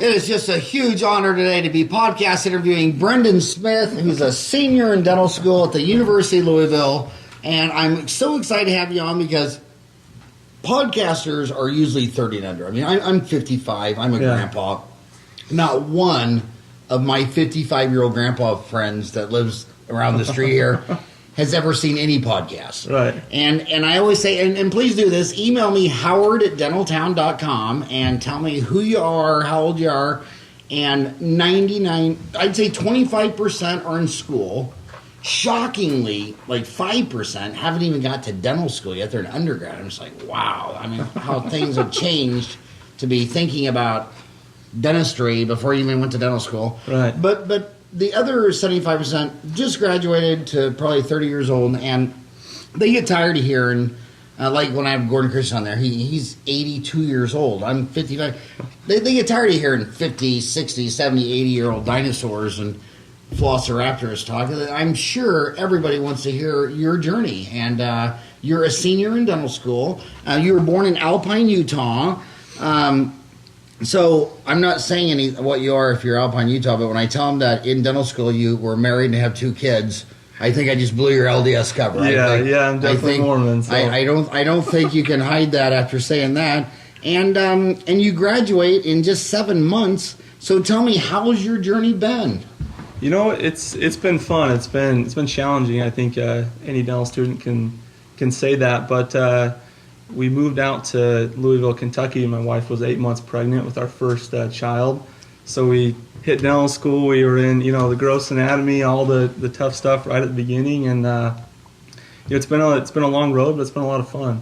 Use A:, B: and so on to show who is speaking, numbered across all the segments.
A: It is just a huge honor today to be podcast interviewing Brenden Smith, who's a senior in dental school at the University of Louisville. And I'm so excited to have you on because podcasters are usually 30 and under. I mean, I'm 55. I'm a grandpa. Not one of my 55-year-old grandpa friends that lives around the street here has ever seen any podcast.
B: Right.
A: And I always say, and please do this, email me, howard@dentaltown.com, and tell me who you are, how old you are, and I'd say 25% are in school. Shockingly, like 5% haven't even got to dental school yet. They're in undergrad. I'm just like, wow. I mean, how things have changed to be thinking about dentistry before you even went to dental school.
B: Right.
A: But the other 75% just graduated to probably 30 years old, and they get tired of hearing, like when I have Gordon Christian on there, he's 82 years old. I'm 55. They get tired of hearing 50, 60, 70, 80-year-old dinosaurs and velociraptors talk. I'm sure everybody wants to hear your journey, and you're a senior in dental school. You were born in Alpine, Utah. So I'm not saying what you are if you're Alpine, Utah, but when I tell them that in dental school you were married and have 2 kids, I think I just blew your LDS cover.
B: I'm definitely Mormon. So.
A: I don't think you can hide that after saying that. And you graduate in just 7 months. So tell me, how's your journey been?
B: You know, it's been fun. It's been challenging. I think any dental student can say that, but. We moved out to Louisville, Kentucky. My wife was 8 months pregnant with our first child. So we hit dental school. We were in, the gross anatomy, all the tough stuff right at the beginning. And it's been a long road, but it's been a lot of fun.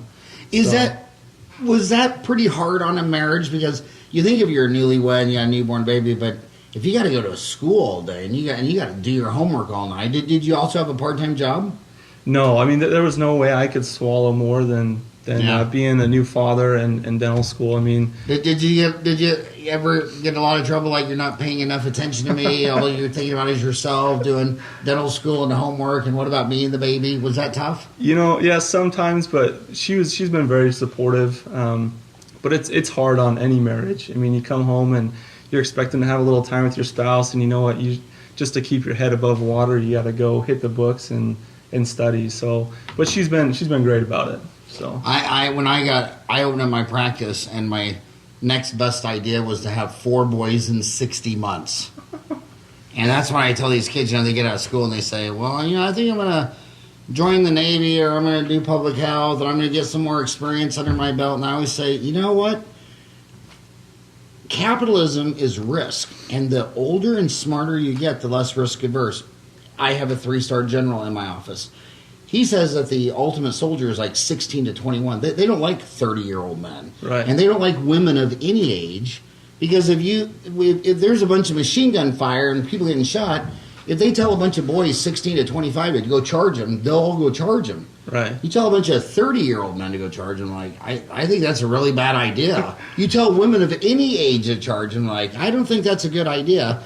A: Was that pretty hard on a marriage? Because you think if you're a newlywed and you got a newborn baby, but if you got to go to school all day and you got to do your homework all night, did you also have a part-time job?
B: No, I mean there was no way I could swallow more than being a new father and dental school. I mean,
A: did you ever get in a lot of trouble like you're not paying enough attention to me? All you're thinking about is yourself doing dental school and the homework, and what about me and the baby? Was that tough?
B: Yeah, sometimes, but she's been very supportive. But it's hard on any marriage. I mean, you come home and you're expecting to have a little time with your spouse, and you know what? Just to keep your head above water, you got to go hit the books and study. So, but she's been great about it. So
A: when I opened up my practice, and my next best idea was to have 4 boys in 60 months. And that's when I tell these kids, they get out of school and they say, well, I think I'm going to join the Navy, or I'm going to do public health, and I'm going to get some more experience under my belt. And I always say, you know what? Capitalism is risk. And the older and smarter you get, the less risk averse. I have a 3-star general in my office. He says that the ultimate soldier is like 16 to 21. They don't like 30-year-old men.
B: Right.
A: And they don't like women of any age, because if there's a bunch of machine gun fire and people getting shot, if they tell a bunch of boys 16 to 25 to go charge them, they'll all go charge them.
B: Right.
A: You tell a bunch of 30-year-old men to go charge them, I think that's a really bad idea. You tell women of any age to charge them, I don't think that's a good idea.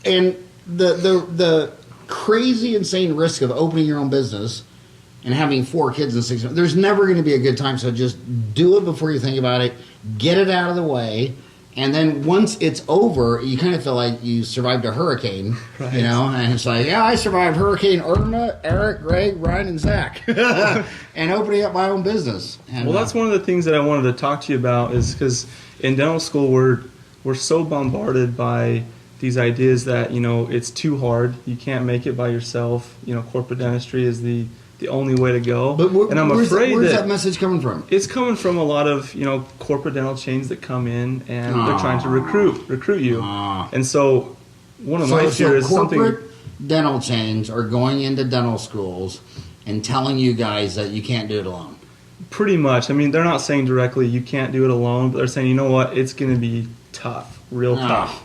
A: And the crazy, insane risk of opening your own business and having 4 kids in 6 months, there's never going to be a good time. So just do it before you think about it. Get it out of the way. And then once it's over, you kind of feel like you survived a hurricane,
B: right.
A: And it's like, yeah, I survived Hurricane Irma, Eric, Greg, Ryan, and Zach, and opening up my own business. And,
B: that's one of the things that I wanted to talk to you about, is because in dental school we're so bombarded by these ideas that, it's too hard. You can't make it by yourself. Corporate dentistry is the only way to go.
A: But
B: and I'm afraid
A: where's that message coming from?
B: It's coming from a lot of corporate dental chains that come in and they're trying to recruit you. And so one of my fears is
A: corporate dental chains are going into dental schools and telling you guys that you can't do it alone.
B: Pretty much. I mean, they're not saying directly you can't do it alone, but they're saying, you know what, it's going to be tough, real tough.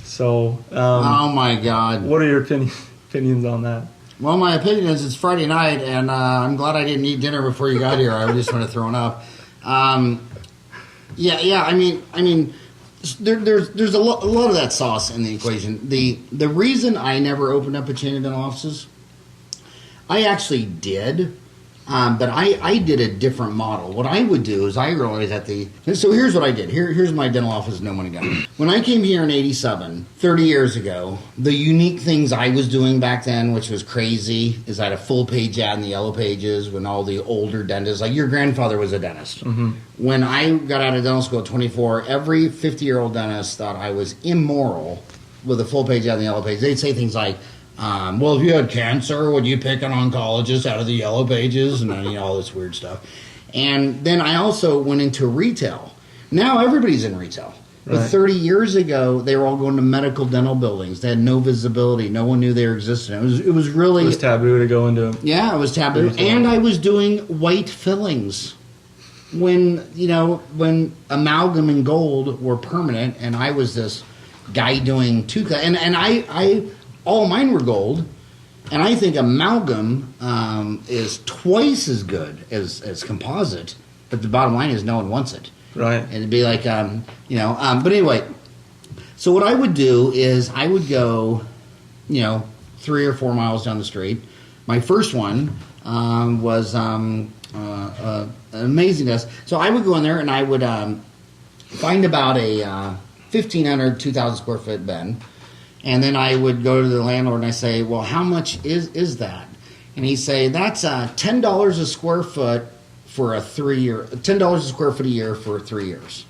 B: So,
A: oh my God!
B: What are your opinions on that?
A: Well, my opinion is it's Friday night, and I'm glad I didn't eat dinner before you got here. I just would have thrown up. Yeah. I mean, there's a lot of that sauce in the equation. The reason I never opened up a chain of dental offices, I actually did But I did a different model. What I would do is I realized so here's what I did. Here's my dental office, no money down. When I came here in 87, 30 years ago, the unique things I was doing back then, which was crazy, is I had a full page ad in the yellow pages when all the older dentists, like your grandfather was a dentist. Mm-hmm. When I got out of dental school at 24, every 50-year-old dentist thought I was immoral with a full page ad in the yellow pages. They'd say things like, well, if you had cancer, would you pick an oncologist out of the yellow pages? And then, all this weird stuff. And then I also went into retail. Now everybody's in retail. Right. But 30 years ago, they were all going to medical dental buildings. They had no visibility. No one knew they existed. It was really...
B: It was taboo to go into...
A: Yeah, it was taboo. Retail. And I was doing white fillings when amalgam and gold were permanent, and I was this guy doing tooth... And I all mine were gold, and I think amalgam is twice as good as composite, but the bottom line is no one wants it.
B: Right.
A: It'd be like, but anyway, so what I would do is I would go, 3 or 4 miles down the street. My first one was an amazing desk. So I would go in there and I would find about a 1,500, 2,000 square foot bin. And then I would go to the landlord and I say, well, how much is that? And he'd say, that's $10 a square foot for a 3-year, $10 a square foot a year for 3 years.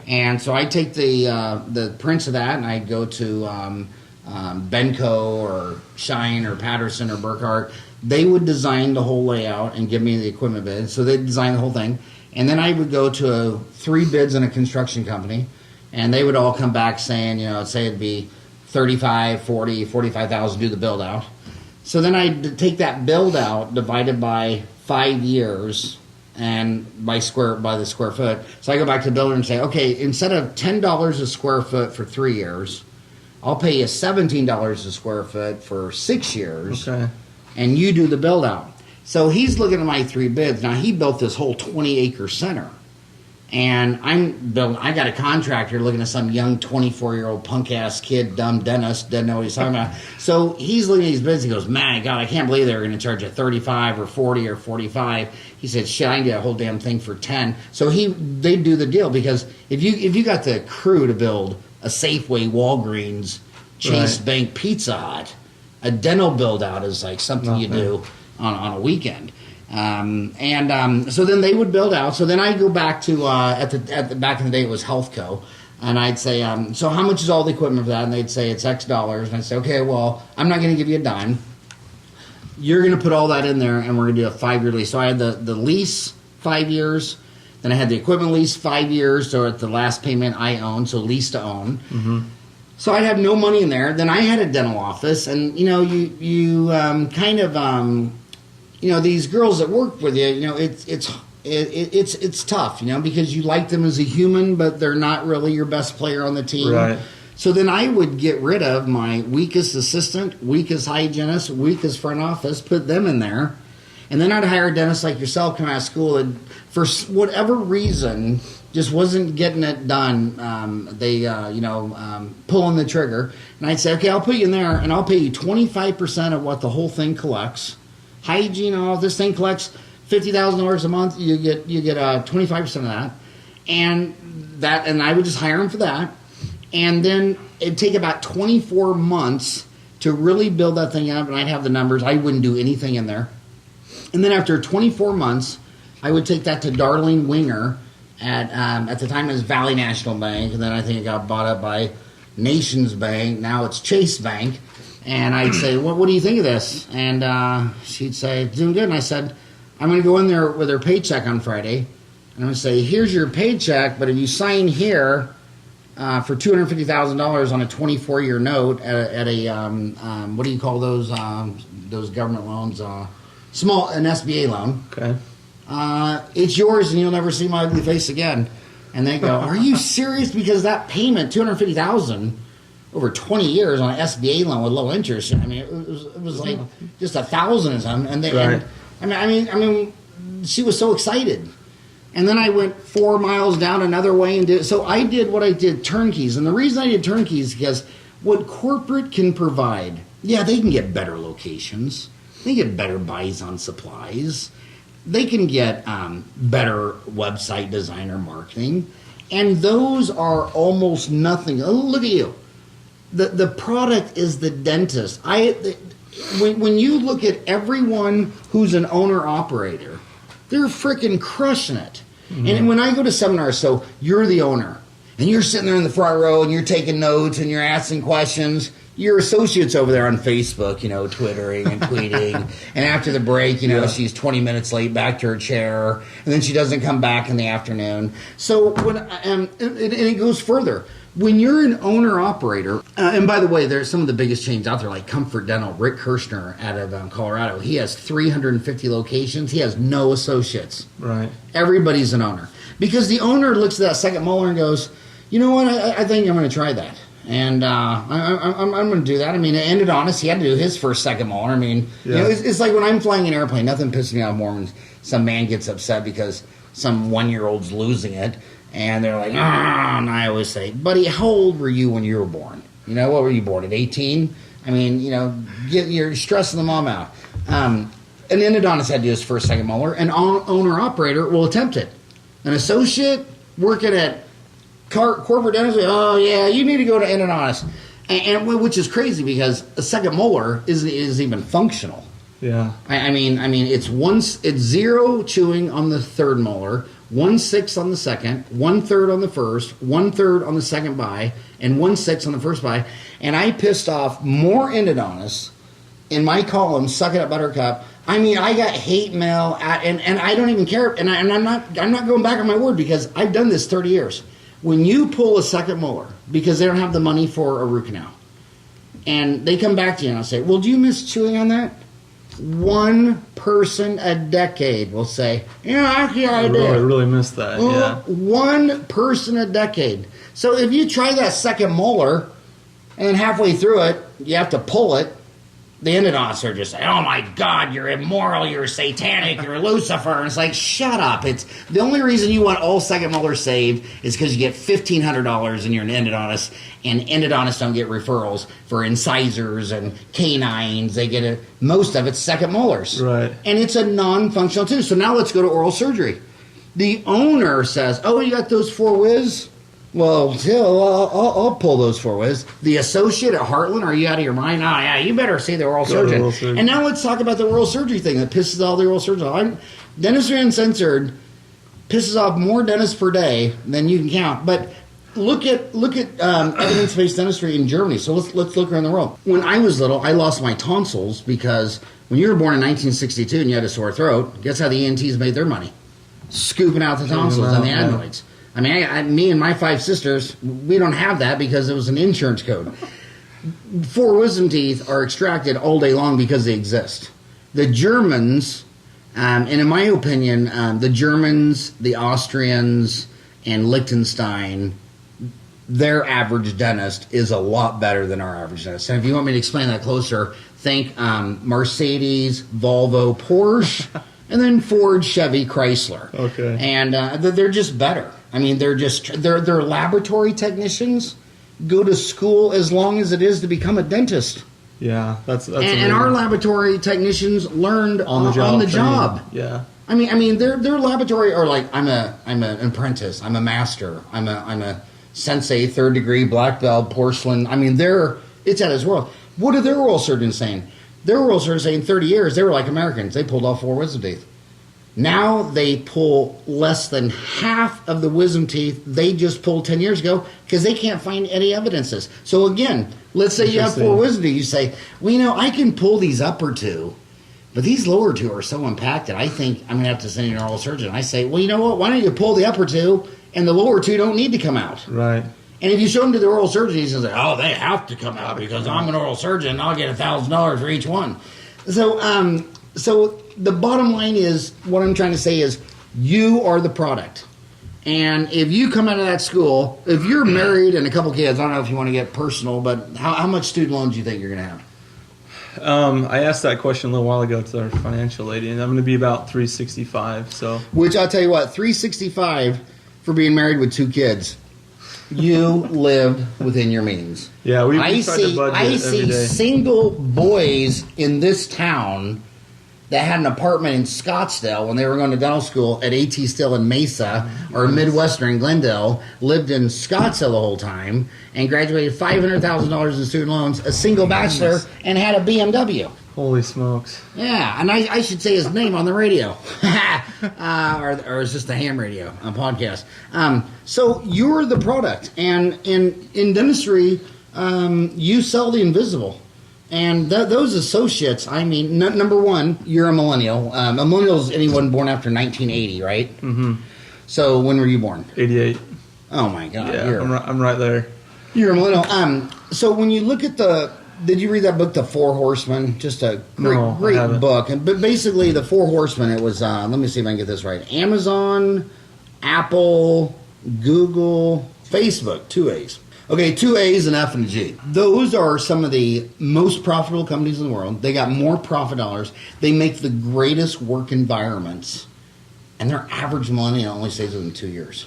A: And so I'd take the prints of that and I'd go to Benco or Shine or Patterson or Burkhart. They would design the whole layout and give me the equipment bid. So they'd design the whole thing. And then I would go to 3 bids in a construction company, and they would all come back saying, say it'd be 35, 40, 45,000 do the build out. So then I'd take that build out divided by 5 years and by the square foot. So I go back to the builder and say, okay, instead of $10 a square foot for 3 years, I'll pay you $17 a square foot for 6 years. Okay. And you do the build out. So he's looking at my 3 bids. Now he built this whole 20-acre center. And I got a contractor looking at some young 24-year-old punk-ass kid, dumb dentist, doesn't know what he's talking about. So he's looking at these bids. He goes, man, God, I can't believe they were going to charge you 35 or 40 or 45. He said, shit, I can get a whole damn thing for 10. So they do the deal, because if you got the crew to build a Safeway, Walgreens, Chase right. Bank, Pizza Hut, a dental build-out is like something you do on a weekend. So then they would build out. So then I go back to at the back in the day it was Healthco, and I'd say, so how much is all the equipment for that? And they'd say it's X dollars. And I'd say, okay, well, I'm not going to give you a dime. You're going to put all that in there, and we're going to do a 5-year lease. So I had the lease 5 years, then I had the equipment lease 5 years. So at the last payment I own, so lease to own. Mm-hmm. So I'd have no money in there. Then I had a dental office, and you kind of. These girls that work with you, it's tough, because you like them as a human, but they're not really your best player on the team. Right. So then I would get rid of my weakest assistant, weakest hygienist, weakest front office, put them in there, and then I'd hire a dentist like yourself, come out of school, and for whatever reason, just wasn't getting it done. Pulling the trigger, and I'd say, okay, I'll put you in there, and I'll pay you 25% of what the whole thing collects. Hygiene, all this thing collects $50,000 a month. You get 25% of that, and I would just hire them for that, and then it'd take about 24 months to really build that thing up. And I'd have the numbers. I wouldn't do anything in there, and then after 24 months, I would take that to Darling Winger at the time it was Valley National Bank, and then I think it got bought up by Nations Bank. Now it's Chase Bank. And I'd say, what do you think of this? And she'd say, doing good. And I said, I'm going to go in there with her paycheck on Friday. And I'm going to say, here's your paycheck, but if you sign here for $250,000 on a 24-year note at a what do you call those government loans? An SBA loan. Okay. It's yours, and you'll never see my ugly face again. And they go, are you serious? Because that payment, $250,000 over 20 years on an SBA loan with low interest. I mean, it was like just $1,000 or something. And they, right. I mean, she was so excited. And then I went 4 miles down another way and did. So I did what I did, turnkeys. And the reason I did turnkeys is because what corporate can provide, they can get better locations, they get better buys on supplies. they can get better website design or marketing, and those are almost nothing. Oh, look at you. The product is the dentist. When you look at everyone who's an owner-operator, they're freaking crushing it. Mm-hmm. And when I go to seminars, so you're the owner, and you're sitting there in the front row, and you're taking notes, and you're asking questions. Your associate's over there on Facebook, twittering and tweeting. And after the break, she's 20 minutes late back to her chair, and then she doesn't come back in the afternoon. So and it goes further. When you're an owner-operator, and by the way, there's some of the biggest chains out there, like Comfort Dental, Rick Kirshner out of Colorado. He has 350 locations. He has no associates.
B: Right.
A: Everybody's an owner. Because the owner looks at that second molar and goes, you know what, I think I'm going to try that. And I'm going to do that. I mean, it ended honest. He had to do his first second molar. I mean, it's like when I'm flying an airplane, nothing pisses me off more when some man gets upset because some 1-year-old's losing it. And they're like, and I always say, buddy, how old were you when you were born? What were you born at, 18? I mean, you're stressing the mom out. An endodontist had to do his first, second molar. An owner-operator will attempt it. An associate working at corporate dentistry, oh, yeah, you need to go to endodontist. And which is crazy because a second molar isn't even functional.
B: Yeah.
A: I mean, it's 0 chewing on the third molar, 1/6 on the second, 1/3 on the first, 1/3 on the second bite, and 1/6 on the first bite. And I pissed off more endodontists in my column, Suck It Up Buttercup. I mean, I got hate mail, and I don't even care. And I'm not going back on my word because I've done this 30 years. When you pull a second molar because they don't have the money for a root canal, and they come back to you and I'll say, well, do you miss chewing on that? One person a decade will say, actually I did.
B: I really missed that, yeah.
A: One person a decade. So if you try that second molar, and then halfway through it, you have to pull it, the endodontists are just saying, oh my God, you're immoral, you're satanic, you're Lucifer. And it's like, shut up. It's the only reason you want all second molars saved is because you get $1,500 and you're an endodontist, and endodontists don't get referrals for incisors and canines. They get most of it's second molars.
B: Right.
A: And it's a non-functional tooth. So now let's go to oral surgery. The owner says, oh, you got those 4 whiz? Well, I'll pull those 4 whiz. The associate at Heartland, are you out of your mind? Oh, yeah, you better see the oral surgeon. And now let's talk about the oral surgery thing that pisses all the oral surgeons off. Dentistry Uncensored pisses off more dentists per day than you can count. But look at evidence-based dentistry in Germany. So let's look around the world. When I was little, I lost my tonsils because when you were born in 1962 and you had a sore throat, guess how the ENTs made their money? Scooping out the tonsils and the adenoids. I mean, me and my 5 sisters, we don't have that because it was an insurance code. 4 wisdom teeth are extracted all day long because they exist. The Germans, and in my opinion, the Germans, the Austrians, and Liechtenstein, their average dentist is a lot better than our average dentist. And if you want me to explain that closer, think Mercedes, Volvo, Porsche, and then Ford, Chevy, Chrysler. Okay. And they're just better. I mean, they're laboratory technicians, go to school as long as it is to become a dentist.
B: Yeah, that's
A: and our laboratory technicians learned on the job.
B: Yeah.
A: I mean, their laboratory are like, I'm an apprentice, I'm a master, I'm a sensei, 3rd degree, black belt, porcelain. I mean, it's out of this world. What are their oral surgeons saying? Their oral surgeons saying 30 years, they were like Americans. They pulled off 4 wisdom teeth. Now they pull less than half of the wisdom teeth they just pulled 10 years ago because they can't find any evidences. So again, let's say you have 4 wisdom teeth. You say, well, I can pull these upper 2, but these lower 2 are so impacted. I think I'm going to have to send you an oral surgeon. I say, well, you know what? Why don't you pull the upper 2 and the lower 2 don't need to come out?
B: Right.
A: And if you show them to the oral surgeon, he's going to say, oh, they have to come out because I'm an oral surgeon. I'll get $1,000 for each one. So the bottom line is, what I'm trying to say is, you are the product. And if you come out of that school, if you're married and a couple kids, I don't know if you want to get personal, but how much student loans do you think you're going to have?
B: I asked that question a little while ago to our financial lady, and I'm going to be about 365. So,
A: which I'll tell you what, 365 for being married with 2 kids. You lived within your means.
B: Yeah, we tried to budget
A: I see
B: every day.
A: Single boys in this town that had an apartment in Scottsdale when they were going to dental school at A.T. Still in Mesa or Midwestern in Glendale, lived in Scottsdale the whole time, and graduated $500,000 in student loans, a single bachelor, and had a BMW.
B: Holy smokes.
A: Yeah, and I should say his name on the radio. Or is this the ham radio podcast? So you're the product, and in dentistry, you sell the invisible. And those associates, I mean, number one, you're a millennial. A millennial is anyone born after 1980, right? Mm-hmm. So when were you born?
B: 88.
A: Oh, my God.
B: Yeah, I'm right there.
A: You're a millennial. So when you look at did you read that book, The Four Horsemen? Just a great book. But basically, The Four Horsemen, it was, let me see if I can get this right. Amazon, Apple, Google, Facebook, 2 A's. Okay, 2 A's, an F, and a G. Those are some of the most profitable companies in the world. They got more profit dollars. They make the greatest work environments. And their average millennial only stays within 2 years.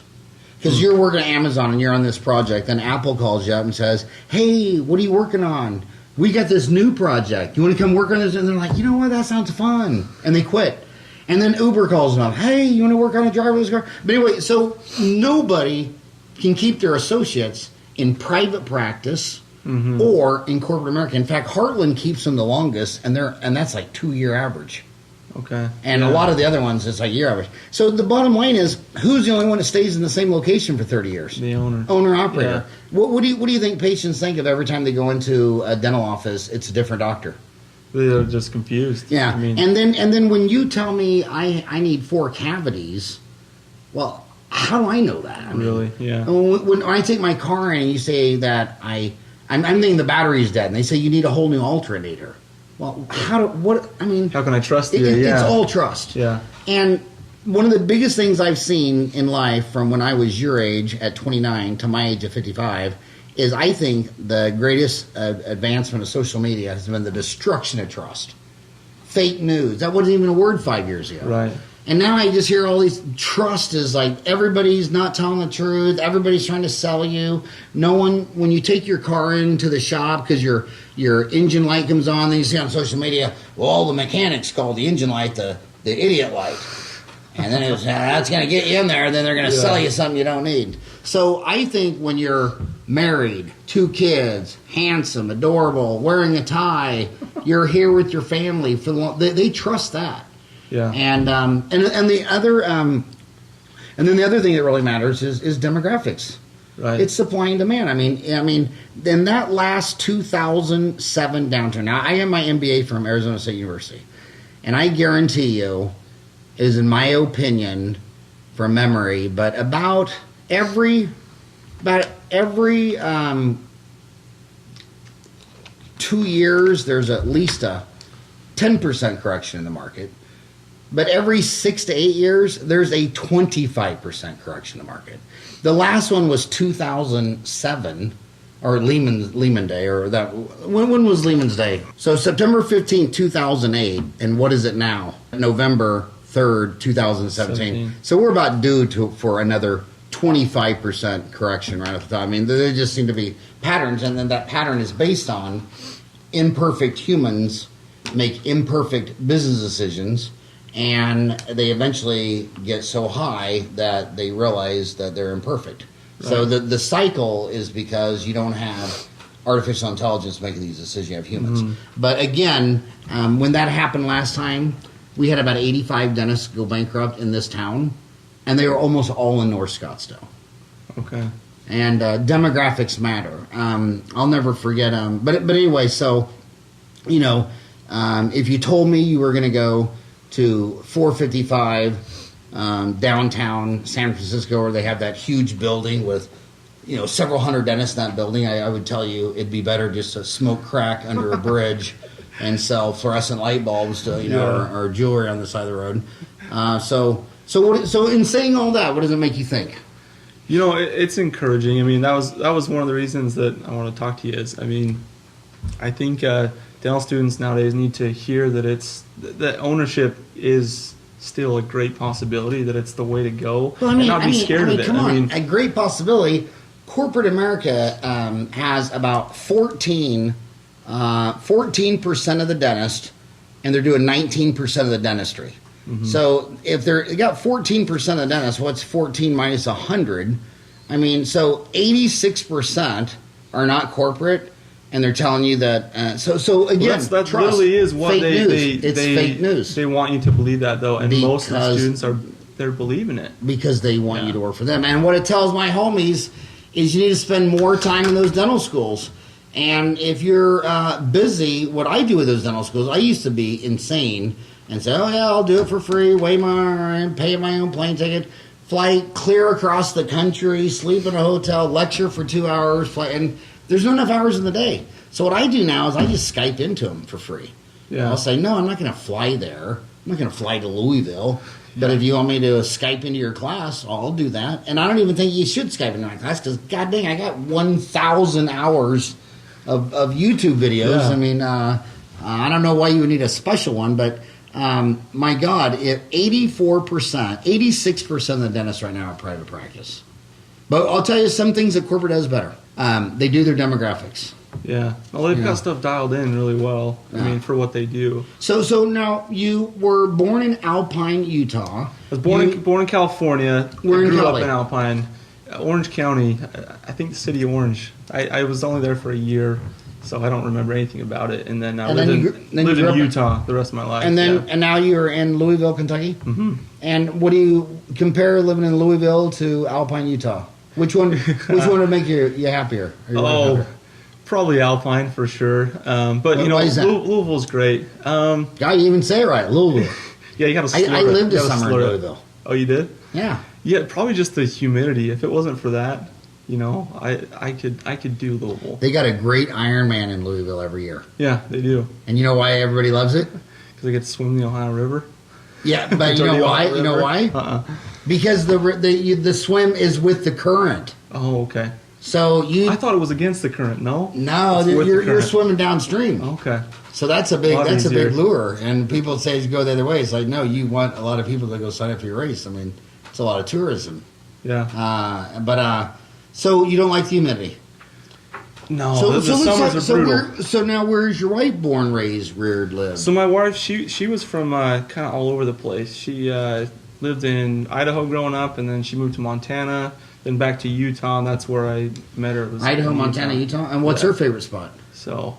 A: Because you're working at Amazon and you're on this project, and Apple calls you up and says, hey, what are you working on? We got this new project. You want to come work on this? And they're like, you know what? That sounds fun. And they quit. And then Uber calls them up. Hey, you want to work on a driverless car? But anyway, so nobody can keep their associates in private practice or in corporate America. In fact, Heartland keeps them the longest, and that's like 2-year average.
B: Okay.
A: And a lot of the other ones, it's like year average. So the bottom line is, who's the only one that stays in the same location for 30 years?
B: The owner.
A: Owner-operator.
B: Yeah.
A: What do you think patients think of every time they go into a dental office, it's a different doctor?
B: They're just confused.
A: Yeah.
B: I mean,
A: and then when you tell me I need 4 cavities, well, how do I know that? I mean,
B: really? Yeah.
A: When I take my car in and you say that I'm thinking the battery's dead, and they say you need a whole new alternator. Well, how can
B: I trust you?
A: It's all trust.
B: Yeah.
A: And one of the biggest things I've seen in life from when I was your age at 29 to my age of 55 is I think the greatest advancement of social media has been the destruction of trust. Fake news. That wasn't even a word 5 years ago.
B: Right.
A: And now I just hear all these, trust is like everybody's not telling the truth. Everybody's trying to sell you. No one, when you take your car into the shop because your engine light comes on, then you see on social media, well, all the mechanics call the engine light the idiot light. And then that's going to get you in there, then they're going to sell you something you don't need. So I think when you're married, 2 kids, handsome, adorable, wearing a tie, you're here with your family, they trust that.
B: Yeah.
A: And the other and then the other thing that really matters is demographics.
B: Right.
A: It's supply and demand. I mean, in that last 2007 downturn. Now, I have my MBA from Arizona State University, and I guarantee you, is in my opinion, from memory, but about every 2 years, there's at least a 10% correction in the market. But every 6 to 8 years, there's a 25% correction in the market. The last one was 2007, or Lehman Day, or that. When was Lehman's Day? So September 15, 2008, and what is it now? November 3rd, 2017. So we're about due for another 25% correction right at the top. I mean, there just seem to be patterns, and then that pattern is based on imperfect humans make imperfect business decisions. And they eventually get so high that they realize that they're imperfect. Right. So the cycle is because you don't have artificial intelligence making these decisions, you have humans. Mm-hmm. But again, when that happened last time, we had about 85 dentists go bankrupt in this town, and they were almost all in North Scottsdale.
B: Okay.
A: And demographics matter. I'll never forget them. But anyway, so, if you told me you were going to go to 455 downtown San Francisco, where they have that huge building with several hundred dentists in that building, I would tell you it'd be better just to smoke crack under a bridge and sell fluorescent light bulbs to or jewelry on the side of the road. So in saying all that, what does it make you think?
B: It's encouraging. I mean, that was one of the reasons that I want to talk to you. I think dental students nowadays need to hear that ownership is still a great possibility, that it's the way to go, and not be scared of it.
A: Come on, a great possibility. Corporate America has about 14% of the dentists and they're doing 19% of the dentistry. So if they got 14% of the dentists, what's 14 minus 100? I mean, so 86% are not corporate, and they're telling you that. So again,
B: that
A: trust,
B: really is what
A: fake
B: they
A: news. It's fake news.
B: They want you to believe that, though, and most of the
A: Because-
B: students they're believing it.
A: because they want you to work for them. And what it tells my homies is you need to spend more time in those dental schools. And if you're busy, what I do with those dental schools, I used to be insane and say, oh, yeah, I'll do it for free, pay my own plane ticket, fly clear across the country, sleep in a hotel, lecture for 2 hours, fly, and there's not enough hours in the day. So what I do now is I just Skype into them for free.
B: Yeah.
A: I'll say, no, I'm not going to fly there. I'm not going to fly to Louisville. But if you want me to Skype into your class, I'll do that. And I don't even think you should Skype into my class because, god dang, I got 1,000 hours of YouTube videos.
B: Yeah.
A: I mean, I don't know why you would need a special one, but my God, if 86% of the dentists right now are private practice. But I'll tell you some things that corporate does better. They do their demographics.
B: Yeah. Well, they've got stuff dialed in really well.
A: Yeah.
B: I mean, for what they do.
A: So now you were born in Alpine, Utah.
B: I was born in California.
A: Where in
B: grew
A: Cali?
B: up in Alpine, Orange County. I think the city of Orange. I was only there for a year, so I don't remember anything about it. And then I lived in Utah the rest of my life.
A: And then and now you're in Louisville, Kentucky.
B: Mm-hmm.
A: And what do you compare living in Louisville to Alpine, Utah? Which one would make you happier?
B: Probably Alpine for sure. But
A: Why is that?
B: Louisville's great.
A: God, you even say it right, Louisville.
B: Yeah, you got to.
A: I lived a summer in Louisville.
B: Oh, you did?
A: Yeah.
B: Yeah, probably just the humidity. If it wasn't for that, I could do Louisville.
A: They got a great Ironman in Louisville every year.
B: Yeah, they do.
A: And you know why everybody loves it?
B: Because they get to swim the Ohio River.
A: Yeah, but you know why? You know why? Because the swim is with the current.
B: Oh, okay.
A: So
B: I thought it was against the current. No.
A: No, you're swimming downstream.
B: Okay.
A: So that's a big lure, and people say to go the other way. It's like, no, you want a lot of people to go sign up for your race. I mean, it's a lot of tourism.
B: Yeah.
A: So you don't like the humidity.
B: No, the summers are brutal.
A: So now, where's your wife born, raised, reared, lived?
B: So my wife, she was from kind of all over the place. She lived in Idaho growing up, and then she moved to Montana, then back to Utah, and that's where I met her.
A: Idaho, Montana, Utah? And what's her favorite spot?
B: So,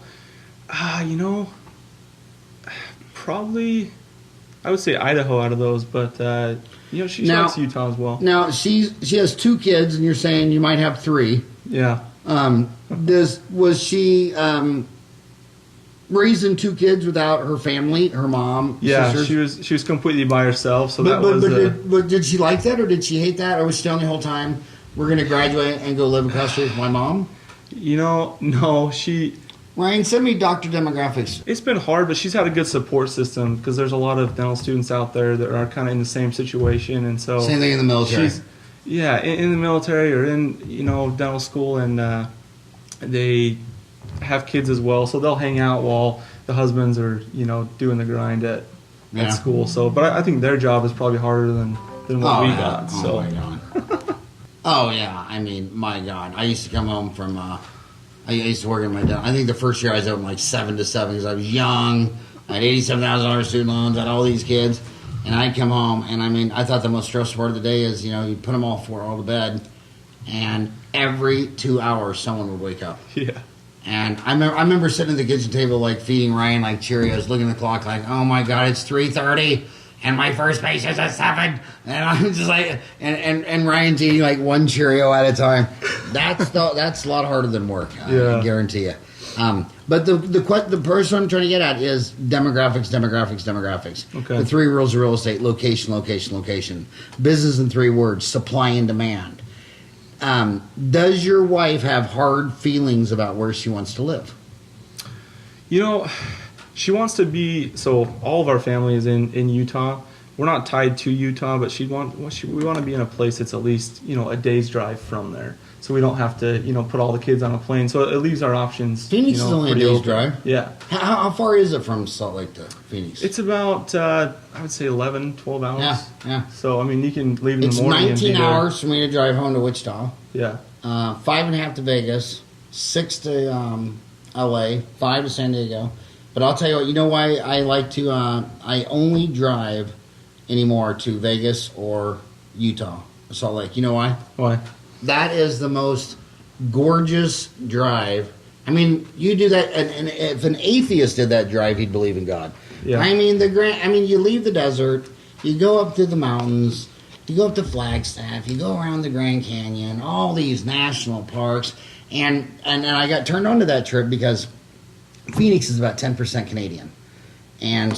B: probably, I would say Idaho out of those, but, she likes Utah as well.
A: Now, she has 2 kids, and you're saying you might have 3.
B: Yeah.
A: Was she raising 2 kids without her family, her mom,
B: Yeah,
A: sisters?
B: she was completely by herself, so
A: but did she like that, or did she hate that, or was she telling the whole time, we're going to graduate and go live across the street with my mom?
B: No,
A: Ryan, send me doctor demographics.
B: It's been hard, but she's had a good support system because there's a lot of dental students out there that are kind of in the same situation, and so
A: same thing in the military.
B: In the military or in dental school, and they have kids as well, so they'll hang out while the husbands are doing the grind at school. So, but I think their job is probably harder than what we got. So.
A: Oh my God. Oh yeah, I mean, my God, I used to come home from. I used to work in my dental. I think the first year I was open like 7 to 7 because I was young. I had $87,000 student loans. I had all these kids, and I'd come home, and I mean, I thought the most stressful part of the day is you put them all to bed, and every 2 hours someone would wake up.
B: Yeah.
A: And I remember sitting at the kitchen table like feeding Ryan like Cheerios, looking at the clock like, oh my God, it's 3:30. And my first patient's at 7, and I'm just like, and Ryan's eating like 1 Cheerio at a time. That's a lot harder than work. I guarantee you. But the person I'm trying to get at is demographics.
B: Okay.
A: The 3 rules of real estate: location. Business in 3 words: supply and demand. Does your wife have hard feelings about where she wants to live?
B: She wants to be, so all of our family is in Utah. We're not tied to Utah, but we want to be in a place that's at least, a day's drive from there. So we don't have to, put all the kids on a plane. So it leaves our options.
A: Phoenix is only a day's drive.
B: Yeah.
A: How far is it from Salt Lake to Phoenix?
B: It's about, I would say 11, 12 hours.
A: Yeah.
B: So, I mean, you can leave in the morning.
A: It's 19 hours for me to drive home to Wichita.
B: Yeah.
A: 5.5 to Vegas, 6 to LA, 5 to San Diego, But I'll tell you what, you know why I like to, I only drive anymore to Vegas or Utah, Salt Lake. You know why?
B: Why?
A: That is the most gorgeous drive. I mean, you do that, and if an atheist did that drive, he'd believe in God.
B: Yeah.
A: I mean, you leave the desert, you go up to the mountains, you go up to Flagstaff, you go around the Grand Canyon, all these national parks, and I got turned on to that trip because Phoenix is about 10% Canadian. And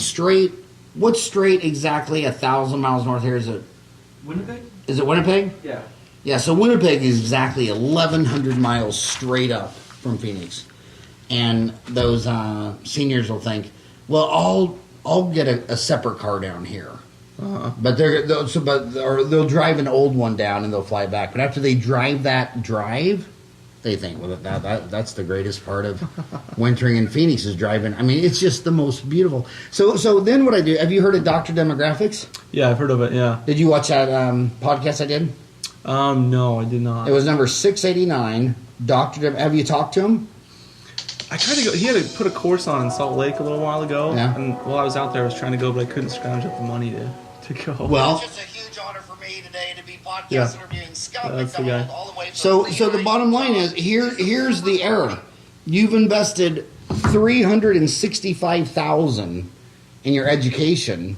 A: what's straight exactly 1,000 miles north here? Is it
C: Winnipeg?
A: Is it Winnipeg?
C: Yeah.
A: Yeah, so Winnipeg is exactly 1,100 miles straight up from Phoenix. And those seniors will think, well, I'll get a separate car down here.
B: Uh-huh.
A: But they'll drive an old one down and they'll fly back. But after they drive that drive, they think, well, that's the greatest part of wintering in Phoenix is driving. I mean, it's just the most beautiful. So then what I do, have you heard of Dr. Demographics?
B: Yeah, I've heard of it, yeah.
A: Did you watch that podcast I did?
B: No, I did not.
A: It was number 689. Have you talked to him?
B: I tried to go. He had to put a course on in Salt Lake a little while ago.
A: Yeah.
B: And while I was out there, I was trying to go, but I couldn't scrounge up the money to go.
A: Well,
D: It's just a huge honor for me today to be podcast
B: Yeah.
D: interviewing Scott
B: That's the
D: McDonald
B: guy.
D: all the way from
A: so the
D: United
A: bottom line is here's the error. You've invested $365,000 in your education,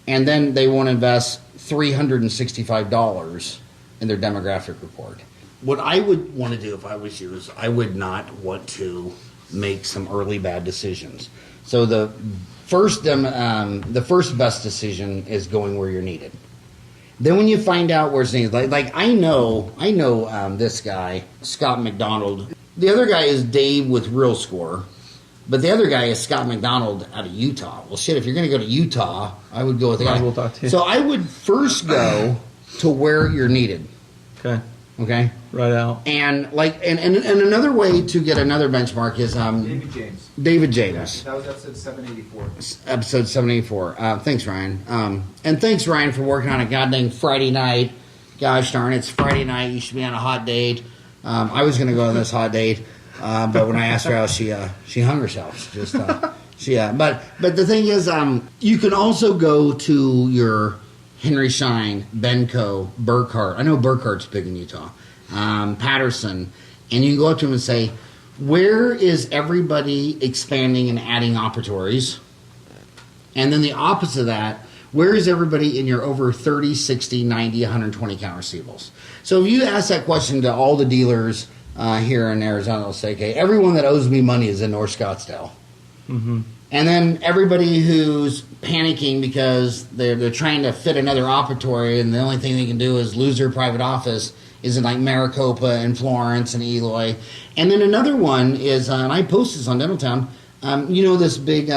A: and then they want to invest $365 in their demographic report. What I would want to do if I was you is I would not want to make some early bad decisions. So the first best decision is going where you're needed. Then when you find out where it's needed, like I know this guy, Scott McDonald. The other guy is Dave with Real Score, but the other guy is Scott McDonald out of Utah. Well, shit, if you're going to go to Utah, I would go with the
B: Might
A: guy.
B: as well talk to you.
A: So I would first go to where you're needed.
B: Okay.
A: Okay.
B: Right out.
A: And and another way to get another benchmark is
C: David James.
A: David James.
C: That was episode 784.
A: Episode 784. Thanks, Ryan. And thanks, Ryan, for working on a goddamn Friday night. Gosh darn, it's Friday night. You should be on a hot date. I was going to go on this hot date, but when I asked her out, she hung herself. But the thing is, you can also go to your Henry Schein, Benco, Burkhart. I know Burkhart's big in Utah. Patterson. And you can go up to them and say, where is everybody expanding and adding operatories? And then the opposite of that, where is everybody in your over 30, 60, 90, 120 count receivables? So if you ask that question to all the dealers here in Arizona, they'll say, okay, everyone that owes me money is in North Scottsdale.
B: Mm-hmm.
A: And then everybody who's panicking because they're trying to fit another operatory and the only thing they can do is lose their private office is in like Maricopa and Florence and Eloy. And then another one is, and I post this on Dentaltown, this big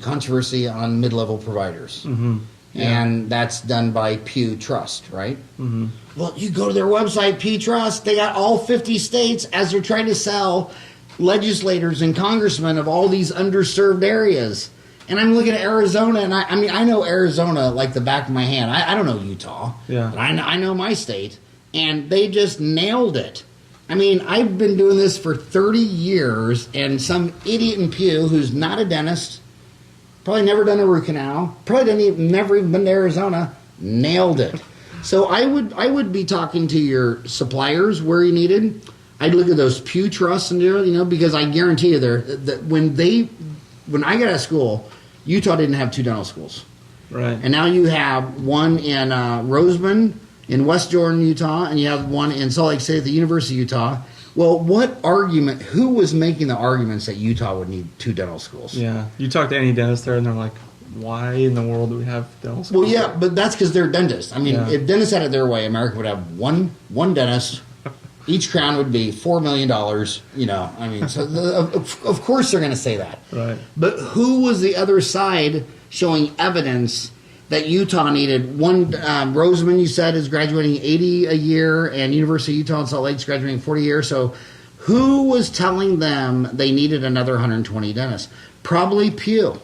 A: controversy on mid-level providers.
B: Mm-hmm. Yeah.
A: And that's done by Pew Trust, right?
B: Mm-hmm.
A: Well, you go to their website, Pew Trust, they got all 50 states as they're trying to sell legislators and congressmen of all these underserved areas. And I'm looking at Arizona, and I know Arizona like the back of my hand. I don't know Utah,
B: Yeah.
A: but I know my state, and they just nailed it. I mean, I've been doing this for 30 years, and some idiot in Pew who's not a dentist, probably never done a root canal, never even been to Arizona, nailed it. So I would be talking to your suppliers where you needed. I'd look at those Pew Trusts and because I guarantee you that when I got out of school, Utah didn't have 2 dental schools.
B: Right.
A: And now you have one in Roseman in West Jordan, Utah, and you have one in Salt Lake City at the University of Utah. Well, who was making the arguments that Utah would need 2 dental schools?
B: Yeah. You talk to any dentist there, and they're like, why in the world do we have dental schools?
A: Well, yeah, but that's because they're dentists. I mean,
B: Yeah.
A: if dentists had it their way, America would have one dentist. Each crown would be $4 million. So of course they're going to say that.
B: Right.
A: But who was the other side showing evidence that Utah needed one? Roseman, you said, is graduating 80 a year, and University of Utah in Salt Lake is graduating 40 a year. So who was telling them they needed another 120 dentists? Probably Pew.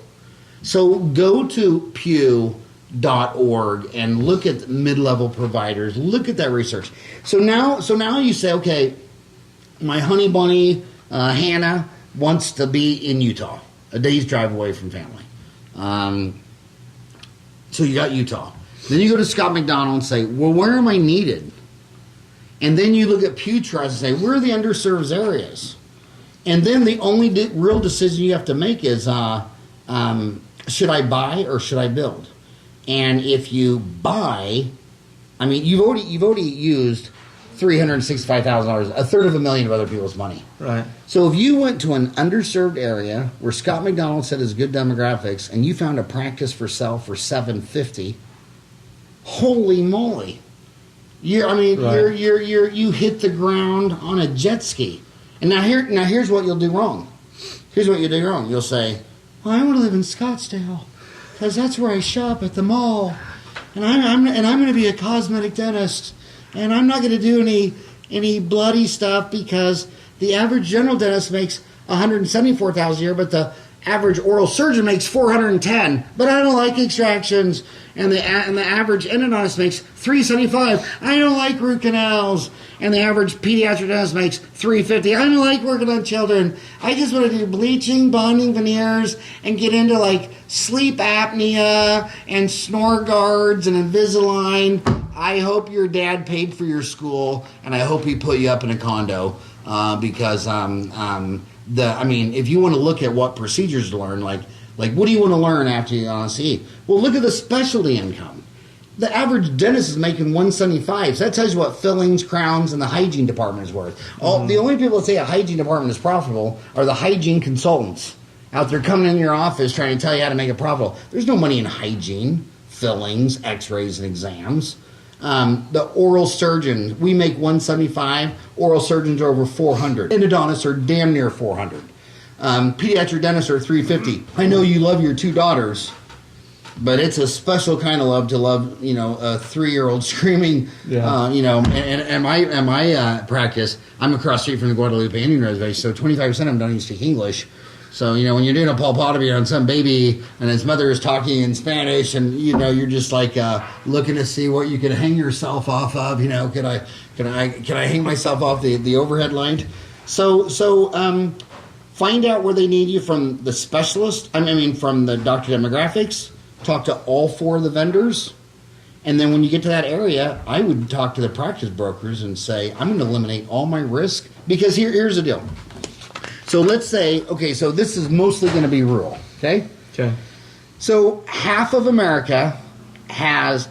A: So go to Pew.org and look at mid-level providers. Look at that research. So now you say, okay, my honey bunny Hannah wants to be in Utah. a day's drive away from family. So you got Utah. Then you go to Scott McDonald and say, well, where am I needed? And then you look at Pew Trust and say, where are the underserved areas? And then the only real decision you have to make is, should I buy or should I build? And if you buy, I mean, you've already used $365,000, a third of a million of other people's money.
B: Right.
A: So if you went to an underserved area where Scott McDonald said is good demographics, and you found a practice for sale for $750, holy moly! You hit the ground on a jet ski. And now here's what you'll do wrong. Here's what you do wrong. You'll say, well, I want to live in Scottsdale because that's where I shop at the mall, and I'm going to be a cosmetic dentist, and I'm not going to do any bloody stuff because the average general dentist makes $174,000 a year, but the average oral surgeon makes $410. But I don't like extractions, and the average endodontist makes $375. I don't like root canals, and the average pediatric dentist makes $350. I don't like working on children. I just want to do bleaching, bonding, veneers, and get into like sleep apnea and snore guards and Invisalign. I hope your dad paid for your school, and I hope he put you up in a condo because if you want to look at what procedures to learn, like what do you want to learn after you CE? Well, look at the specialty income. The average dentist is making $175. So that tells you what fillings, crowns, and the hygiene department is worth. The only people that say a hygiene department is profitable are the hygiene consultants out there coming in your office trying to tell you how to make it profitable. There's no money in hygiene, fillings, x-rays, and exams. The oral surgeons, we make $175. Oral surgeons are over $400. Endodontists are damn near $400. Pediatric dentists are $350. I know you love your two daughters, but it's a special kind of love to love, a 3-year-old screaming, and my practice, I'm across the street from the Guadalupe Indian Reservation, so 25% of them don't even speak English. So, when you're doing a pulpotomy on some baby and his mother is talking in Spanish and, you're just like looking to see what you could hang yourself off of, can I hang myself off the overhead line? So find out where they need you from the specialist, from the doctor demographics, talk to all 4 of the vendors, and then when you get to that area, I would talk to the practice brokers and say, I'm going to eliminate all my risk, because here's the deal. So let's say, so this is mostly going to be rural, okay?
B: Okay.
A: So half of America half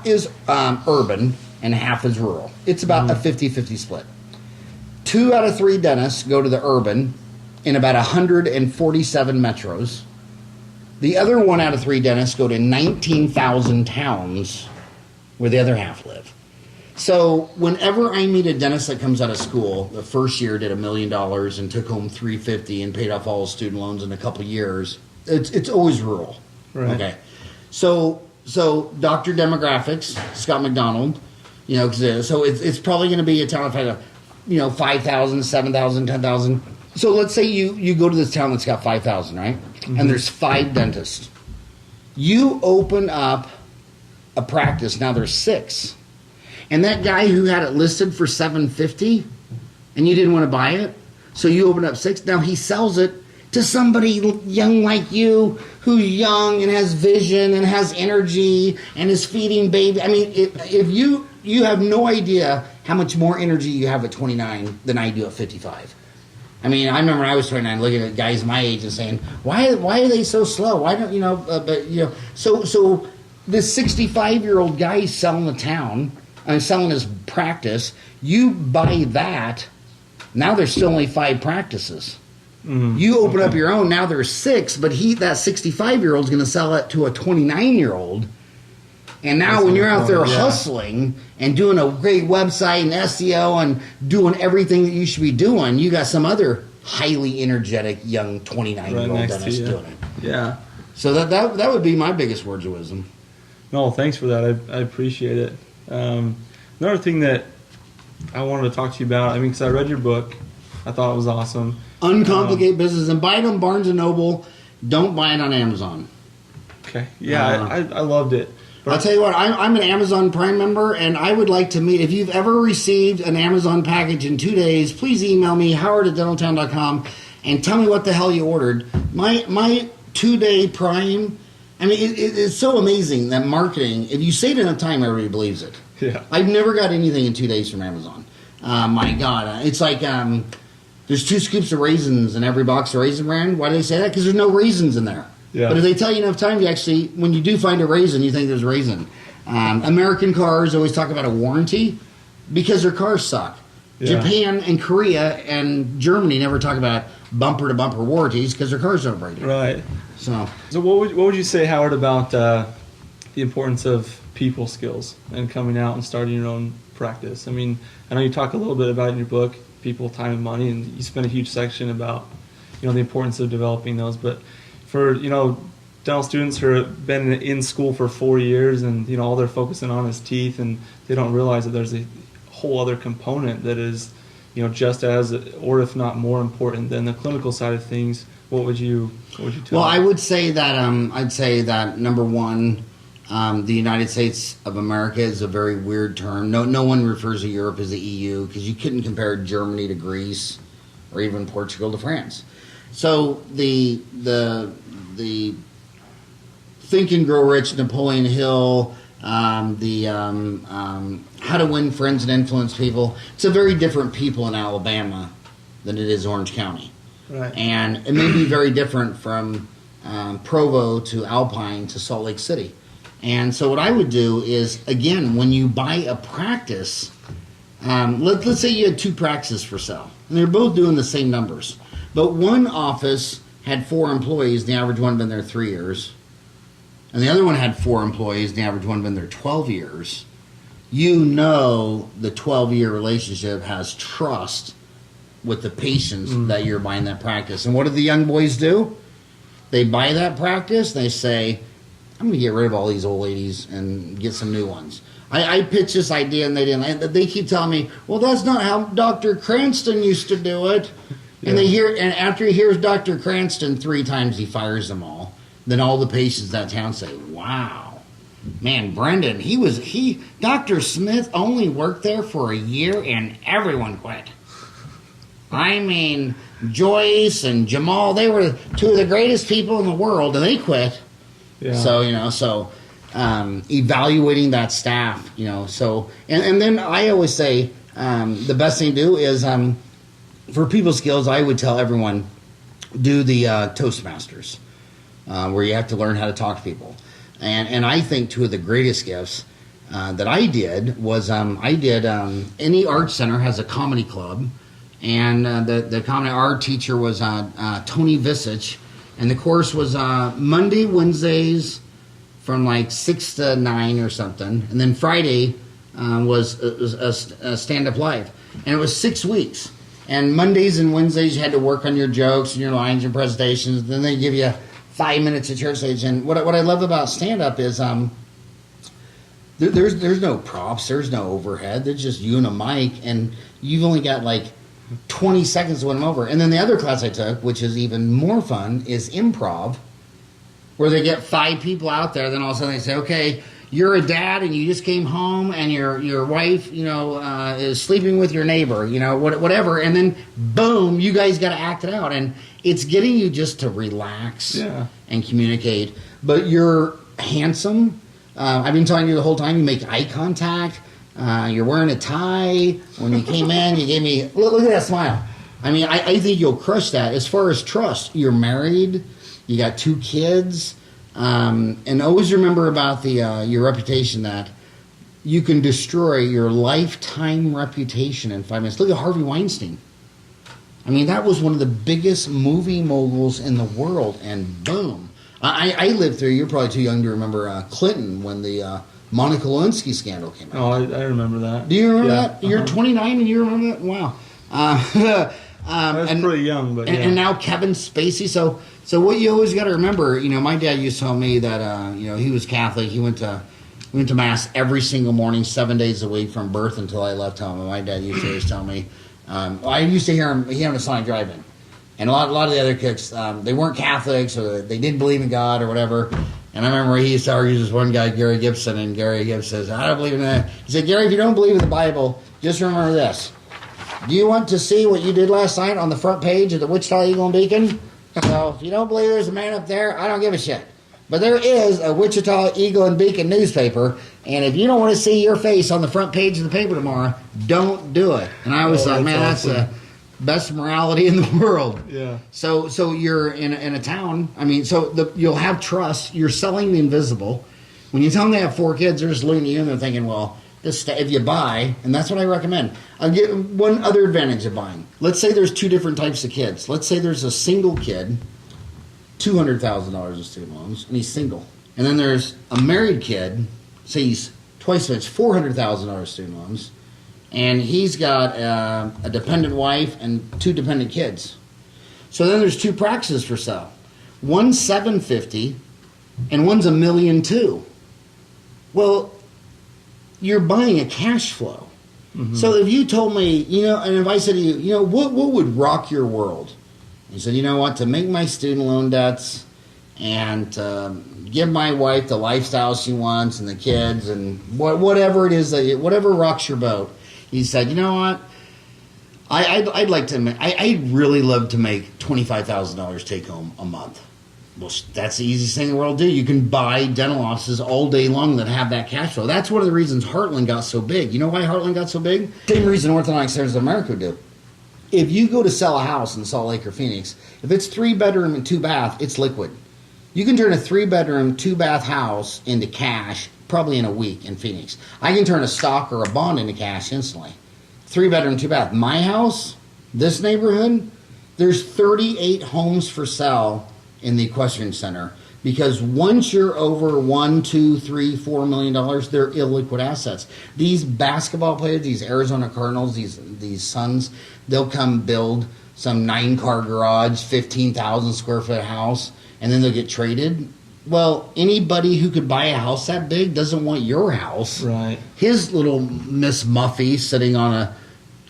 A: is urban and half is rural. It's about a 50-50 split. 2 out of 3 dentists go to the urban in about 147 metros. The other 1 out of 3 dentists go to 19,000 towns where the other half live. So whenever I meet a dentist that comes out of school, the first year did $1 million and took home $350 and paid off all his student loans in a couple of years, it's always rural.
B: Right.
A: Okay. So doctor demographics, Scott McDonald, so it's probably going to be a town of 5,000, 7,000, 10,000. So let's say you go to this town that's got 5,000, right? Mm-hmm. And there's 5 dentists. You open up a practice, now there's 6. And that guy who had it listed for $750 and you didn't want to buy it, so you open up 6. Now he sells it to somebody young like you who's young and has vision and has energy and is feeding baby. If you have no idea how much more energy you have at 29 than I do at 55. I remember when I was 29 looking at guys my age and saying, why are they so slow? Why don't, so this 65-year-old guy is selling the town, selling his practice. You buy that, now there's still only 5 practices. Mm-hmm. You open up your own, now there's 6, but that 65-year-old is going to sell it to a 29-year-old. And now when you're out there hustling and doing a great website and SEO and doing everything that you should be doing, you got some other highly energetic young 29-year-old dentist doing it.
B: Yeah.
A: So that would be my biggest words of wisdom.
B: No, thanks for that. I appreciate it. Another thing that I wanted to talk to you about, because I read your book. I thought it was awesome.
A: Uncomplicate Business, and buy it on Barnes & Noble. Don't buy it on Amazon.
B: Okay. Yeah, I loved it.
A: I'll tell you what, I'm an Amazon Prime member, and I would like to meet. If you've ever received an Amazon package in 2 days, please email me, howard@dentaltown.com, and tell me what the hell you ordered. My 2-day Prime. I mean, it's so amazing that marketing. If you say it enough time, everybody believes it.
B: Yeah.
A: I've never got anything in 2 days from Amazon. My God, it's like there's 2 scoops of raisins in every box of Raisin Bran. Why do they say that? Because there's no raisins in there.
B: Yeah.
A: But if they tell you enough time, you actually, when you do find a raisin, you think there's a raisin. American cars always talk about a warranty because their cars suck.
B: Yeah.
A: Japan and Korea and Germany never talk about bumper-to-bumper warranties because their cars don't break.
B: Right.
A: So
B: what would you say, Howard, about the importance of people skills and coming out and starting your own practice? I mean, I know you talk a little bit about in your book, people, time, and money, and you spend a huge section about, the importance of developing those. But for, dental students who have been in school for 4 years and, all they're focusing on is teeth, and they don't realize that there's a whole other component that is, just as, or if not more important than the clinical side of things. What would you tell
A: well,
B: them?
A: I would say that I'd say that number one, the United States of America is a very weird term. No one refers to Europe as the EU because you couldn't compare Germany to Greece or even Portugal to France. So the Think and Grow Rich, Napoleon Hill, how to win friends and influence people. It's a very different people in Alabama than it is Orange County.
B: Right.
A: And it may be very different from Provo to Alpine to Salt Lake City. And so what I would do is, again, when you buy a practice, let's say you had 2 practices for sale, and they're both doing the same numbers. But one office had 4 employees, the average one had been there 3 years. And the other one had 4 employees, the average one had been there 12 years. The 12-year relationship has trust with the patients that you're buying that practice. And what do the young boys do? They buy that practice, and they say, I'm going to get rid of all these old ladies and get some new ones. I pitched this idea, and they didn't. They keep telling me, well, that's not how Dr. Cranston used to do it. And and after he hears Dr. Cranston 3 times, he fires them all. Then all the patients in that town say, wow, man, Brenden, Dr. Smith only worked there for a year and everyone quit. I mean, Joyce and Jamal, they were 2 of the greatest people in the world, and they quit.
B: Yeah.
A: So, evaluating that staff, and then I always say the best thing to do is, for people skills, I would tell everyone, do the Toastmasters, where you have to learn how to talk to people. And I think 2 of the greatest gifts that I did was, any art center has a comedy club, and the comedy art teacher was Tony Visich, and the course was Monday, Wednesdays from like 6 to 9 or something, and then Friday was a stand-up live, and it was 6 weeks. And Mondays and Wednesdays you had to work on your jokes and your lines and presentations. Then they give you 5 minutes at church stage. And what I love about stand-up is there's no props, there's no overhead. There's just you and a mic, and you've only got like 20 seconds to win them over. And then the other class I took, which is even more fun, is improv, where they get 5 people out there. Then all of a sudden they say, okay, you're a dad and you just came home and your wife, is sleeping with your neighbor, whatever. And then boom, you guys got to act it out. And it's getting you just to relax and communicate. But you're handsome. I've been telling you the whole time, you make eye contact. You're wearing a tie. When you came in, you gave me, look at that smile. I mean, I think you'll crush that. As far as trust, you're married, you got 2 kids, and always remember about your reputation, that you can destroy your lifetime reputation in 5 minutes. Look at Harvey Weinstein. I mean, that was one of the biggest movie moguls in the world, and boom. I lived through, you're probably too young to remember Clinton when the Monica Lewinsky scandal came out.
B: Oh, I remember that.
A: Do you remember that? You're 29 and you remember that? Wow.
B: I was pretty young, but
A: and now Kevin Spacey. So what you always got to remember, my dad used to tell me that he was Catholic. He went to mass every single morning, 7 days a week from birth until I left home. And my dad used to always tell me, I used to hear him on a Sonic Drive-In, and a lot of the other kids, they weren't Catholics or they didn't believe in God or whatever. And I remember he used to argue with this one guy, Gary Gibson, and Gary Gibson says, I don't believe in that. He said, Gary, if you don't believe in the Bible, just remember this. Do you want to see what you did last night on the front page of the Wichita Eagle and Beacon? So if you don't believe there's a man up there, I don't give a shit. But there is a Wichita Eagle and Beacon newspaper, and if you don't want to see your face on the front page of the paper tomorrow, don't do it. And I always thought, man,
B: awesome.
A: that's the best morality in the world.
B: Yeah.
A: So you're in a town. I mean, you'll have trust. You're selling the invisible. When you tell them they have 4 kids, they're just looking at you and they're thinking, well, if you buy, and that's what I recommend. I'll give one other advantage of buying. Let's say there's 2 different types of kids. Let's say there's a single kid, $200,000 in student loans, and he's single. And then there's a married kid, say he's twice as much, $400,000 student loans, and he's got a dependent wife and 2 dependent kids. So then there's 2 practices for sale. One's $750,000 and one's $1.2 million. Well, you're buying a cash flow. Mm-hmm. So if you told me, and if I said to you, what would rock your world? You said, you know what, to make my student loan debts and give my wife the lifestyle she wants and the kids and whatever it is, whatever rocks your boat. He said, you know what, I'd like to I'd really love to make $25,000 take home a month. Well, that's the easiest thing in the world to do. You can buy dental offices all day long that have that cash flow. That's one of the reasons Heartland got so big. You know why Heartland got so big? Same reason Orthodontic Centers of America do. If you go to sell a house in Salt Lake or Phoenix, if it's 3-bedroom and 2-bath, it's liquid. You can turn a 3-bedroom, 2-bath house into cash probably in a week in Phoenix. I can turn a stock or a bond into cash instantly. 3-bedroom, 2-bath. My house, this neighborhood, there's 38 homes for sale in the Equestrian Center, because once you're over $1, $2, $3, $4 million, they're illiquid assets. These basketball players, these Arizona Cardinals, these Suns, they'll come build some 9-car garage, 15,000 square foot house, and then they'll get traded. Well, anybody who could buy a house that big doesn't want your house.
B: Right.
A: His little Miss Muffy sitting on a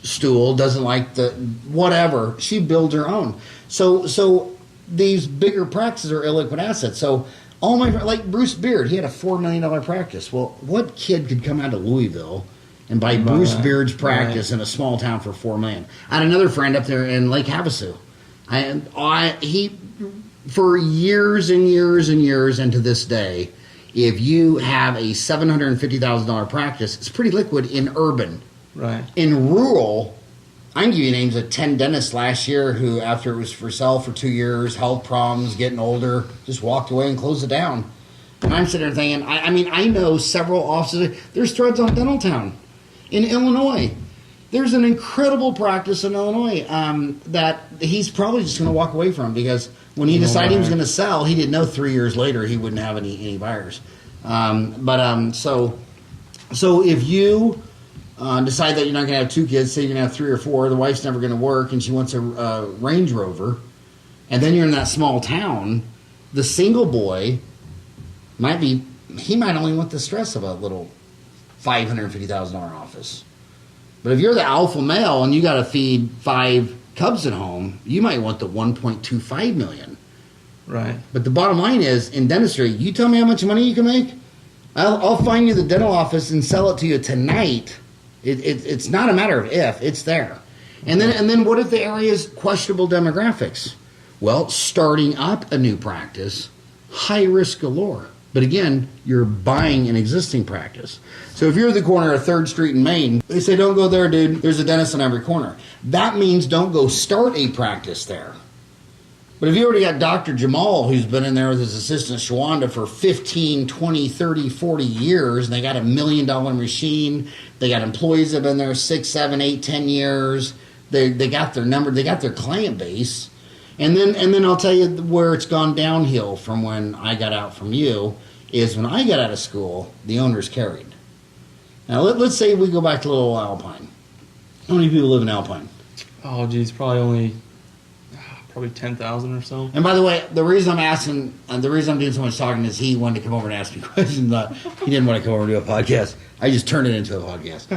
A: stool doesn't like the whatever. She builds her own. So these bigger practices are illiquid assets. So all my, like Bruce Beard, he had a $4 million practice. Well, what kid could come out of Louisville and buy Bruce Beard's practice in a small town for $4 million? I had another friend up there in Lake Havasu. He for years and years and years, and to this day, if you have a $750,000 practice, it's pretty liquid in urban.
B: Right.
A: In rural, I can give you names of 10 dentists last year who, after it was for sale for 2 years, health problems, getting older, just walked away and closed it down. And I'm sitting there thinking, I know several offices. There's Threads on Dental Town in Illinois. There's an incredible practice in Illinois that he's probably just going to walk away from, because when he decided he was going to sell, he didn't know 3 years later he wouldn't have any buyers. So if you decide that you're not going to have 2 kids, say you're going to have 3 or 4, the wife's never going to work and she wants a Range Rover, and then you're in that small town, the single boy might only want the stress of a little $550,000 office. But if you're the alpha male and you got to feed 5 cubs at home, you might want the $1.25 million.
B: Right.
A: But the bottom line is, in dentistry, you tell me how much money you can make, I'll find you the dental office and sell it to you tonight. It's not a matter of if, it's there. And then what if the area's questionable demographics? Well, starting up a new practice, high risk galore. But again, you're buying an existing practice. So if you're at the corner of 3rd Street in Maine, they say, don't go there, dude. There's a dentist on every corner. That means don't go start a practice there. But if you already got Dr. Jamal, who's been in there with his assistant Shawanda for 15, 20, 30, 40 years, and they got $1 million machine, they got employees that have been there 6, 7, 8, 10 years, they got their number, they got their client base. And then I'll tell you where it's gone downhill from when I got out from you, is when I got out of school, the owners carried. Now, let's say we go back to little Alpine. How many people live in Alpine?
B: Oh, geez, probably 10,000 or so.
A: And by the way, the reason I'm asking, the reason I'm doing so much talking is he wanted to come over and ask me questions. He didn't want to come over and do a podcast. I just turned it into a podcast.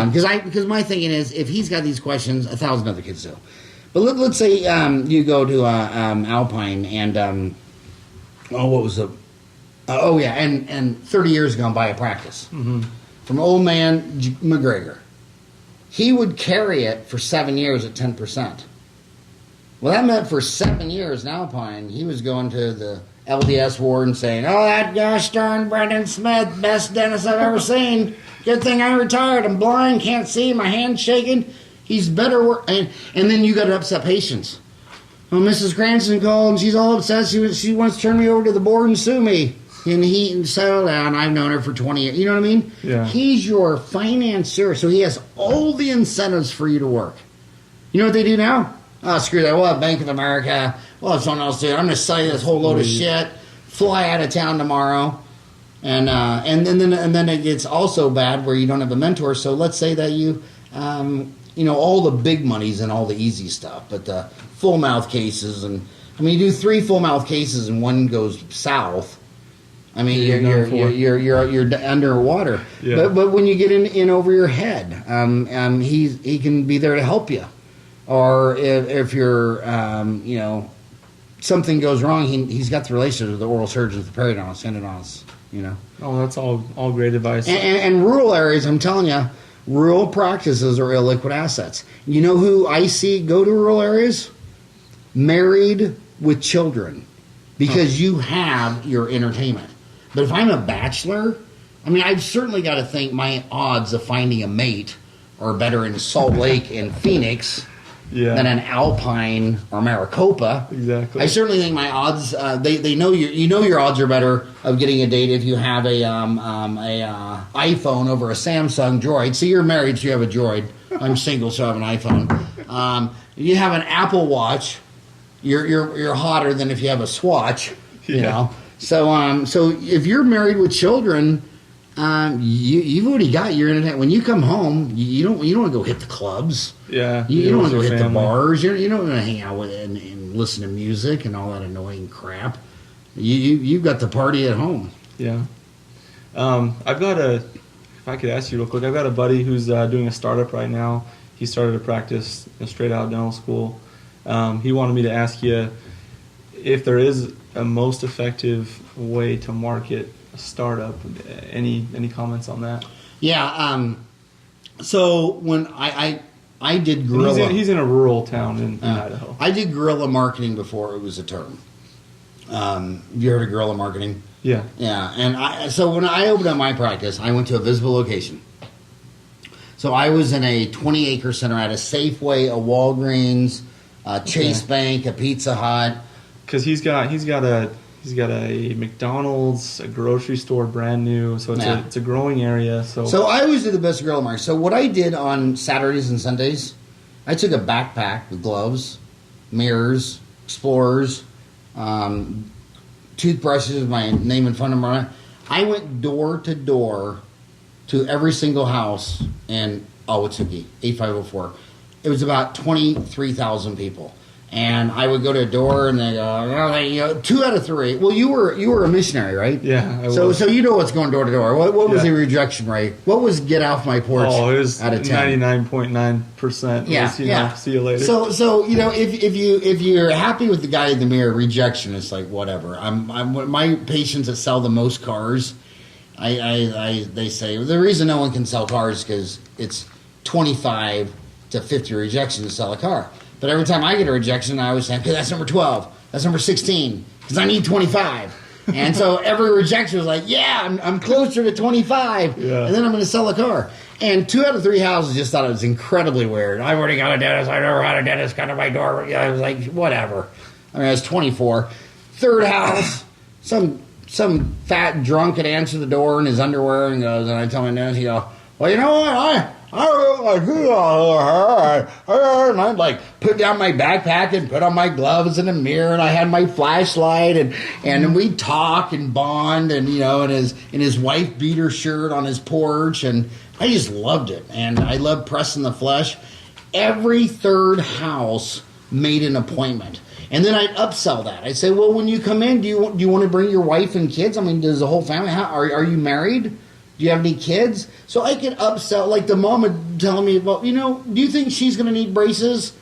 A: Because my thinking is, if he's got these questions, 1,000 other kids do. But let's say you go to Alpine and, what was the... and 30 years ago, buy a practice. Mm-hmm. From old man McGregor. he would carry it for 7 years at 10%. Well, that meant for 7 years in Alpine, he was going to the LDS ward and saying, "Oh, that gosh darn Brenden Smith, best dentist I've ever seen. Good thing I retired. I'm blind, can't see, my hand's shaking. He's better work." And then you got to upset patients. Well, Mrs. Cranston called and she's all upset. She wants to turn me over to the board and sue me. And he settled down. I've known her for 20 years. You know what I mean?
B: Yeah.
A: He's your financier, so he has all the incentives for you to work. You know what they do now? Oh, screw that. We'll have Bank of America. We'll have someone else do it. I'm going to sell you this whole load of shit. Fly out of town tomorrow. And then it gets also bad where you don't have a mentor. So let's say that you all the big money's and all the easy stuff, but the full mouth cases, and I mean, you do 3 full mouth cases and one goes south. I mean, you're underwater.
B: Yeah.
A: But when you get in over your head, he can be there to help you. Or if you're something goes wrong, he's got the relationship with the oral surgeons, the periodontists, endodontists.
B: Oh, that's all great advice.
A: And rural areas, I'm telling you, rural practices are illiquid assets. You know who I see go to rural areas? Married with children, because you have your entertainment. But if I'm a bachelor, I mean, I've certainly got to think my odds of finding a mate are better in Salt Lake and Phoenix than in Alpine or Maricopa.
B: Exactly.
A: I certainly think my odds. They know your odds are better of getting a date if you have a iPhone over a Samsung Droid. See, you're married, so you have a Droid. I'm single, so I have an iPhone. You have an Apple Watch. You're hotter than if you have a Swatch. You know. So if you're married with children, you've already got your internet. When you come home, you don't want to go hit the clubs.
B: Yeah.
A: You don't want to go hit
B: family.
A: the bars. You don't want to hang out with and listen to music and all that annoying crap. You've got the party at home.
B: Yeah. If I could ask you real quick, I've got a buddy who's doing a startup right now. He started a practice straight out of dental school. He wanted me to ask you if there is a most effective way to market a startup. Any comments on that?
A: Yeah. So when I did guerrilla,
B: He's in a rural town in Idaho.
A: I did guerrilla marketing before it was a term. Have you heard of guerrilla marketing?
B: Yeah.
A: Yeah. And so when I opened up my practice, I went to a visible location. So I was in a 20-acre center at a Safeway, a Walgreens, a Chase Bank, a Pizza Hut.
B: Because he's got a McDonald's, a grocery store, brand new. So it's a growing area. So
A: I always did the best guerrilla marketing. So what I did on Saturdays and Sundays, I took a backpack with gloves, mirrors, explorers, toothbrushes with my name and phone number on it. I went door to door to every single house in Ahwatukee, 8504. It was about 23,000 people. And I would go to a door and they go, 2 out of 3. Well, you were a missionary, right?
B: Yeah. I
A: So
B: was.
A: you know what's going door to door. What was the rejection rate? What was get off my porch?
B: Oh, it was
A: out of 10?
B: 99.9%.
A: Yeah.
B: See you later.
A: So if you're happy with the guy in the mirror, rejection is like whatever. I'm my patients that sell the most cars. They say the reason no one can sell cars is because it's 25 to 50 rejections to sell a car. But every time I get a rejection, I always say, okay, that's number 12. That's number 16. Because I need 25. And so every rejection was like, yeah, I'm closer to 25.
B: Yeah. And
A: then I'm going to sell a car. And 2 out of 3 houses just thought it was incredibly weird. I've already got a dentist. I've never had a dentist come to my door. I was like, whatever. I mean, I was 24. Third house, some fat drunk had answered the door in his underwear and goes, and I tell my dentist, he goes, well, you know what? And I'd like put down my backpack and put on my gloves and a mirror, and I had my flashlight, and we'd talk and bond, and in his wife beater shirt on his porch, and I just loved it, and I loved pressing the flesh. Every third house made an appointment. And then I'd upsell that. I'd say, well, when you come in, do you want to bring your wife and kids? I mean, does the whole family? Are you married? Do you have any kids? So I could upsell, like the mom would tell me about, do you think she's going to need braces?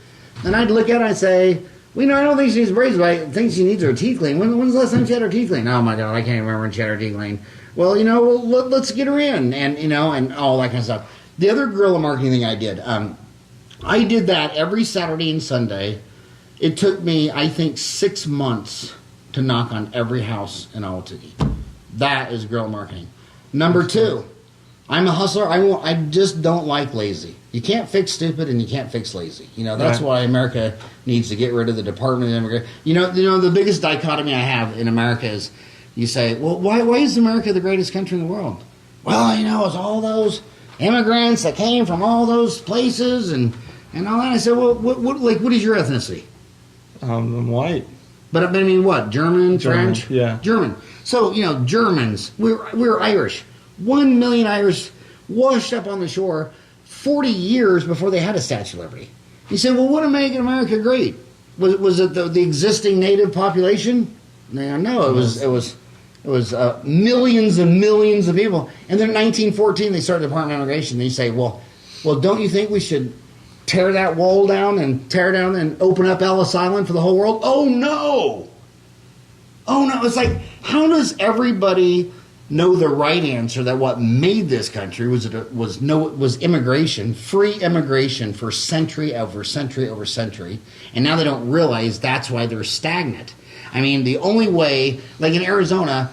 A: And I'd look at it and I'd say, I don't think she needs braces, but I think she needs her teeth cleaned. When's the last time she had her teeth cleaned? Oh my God, I can't even remember when she had her teeth cleaned. Well, let's get her in, and all that kind of stuff. The other guerrilla marketing thing I did that every Saturday and Sunday. It took me, I think, 6 months to knock on every house in Ahwatukee. That is guerrilla marketing. Number 2, I'm a hustler. I just don't like lazy. You can't fix stupid and you can't fix lazy. That's why America needs to get rid of the Department of Immigration. The biggest dichotomy I have in America is you say, well, why is America the greatest country in the world? Well, it's all those immigrants that came from all those places and all that. I said, well, what is your ethnicity?
B: I'm white.
A: But I mean, what? German, French?
B: Yeah.
A: German. So, Germans, we're Irish. 1 million Irish washed up on the shore 40 years before they had a Statue of Liberty. You say, well, what made America great? Was it the existing native population? No, it was millions and millions of people. And then in 1914, they started the Department of Immigration. And you say, well, don't you think we should tear that wall down and open up Ellis Island for the whole world? Oh no! It's like, how does everybody know the right answer that what made this country was immigration, free immigration for century over century over century, and now they don't realize that's why they're stagnant. I mean, the only way, like in Arizona,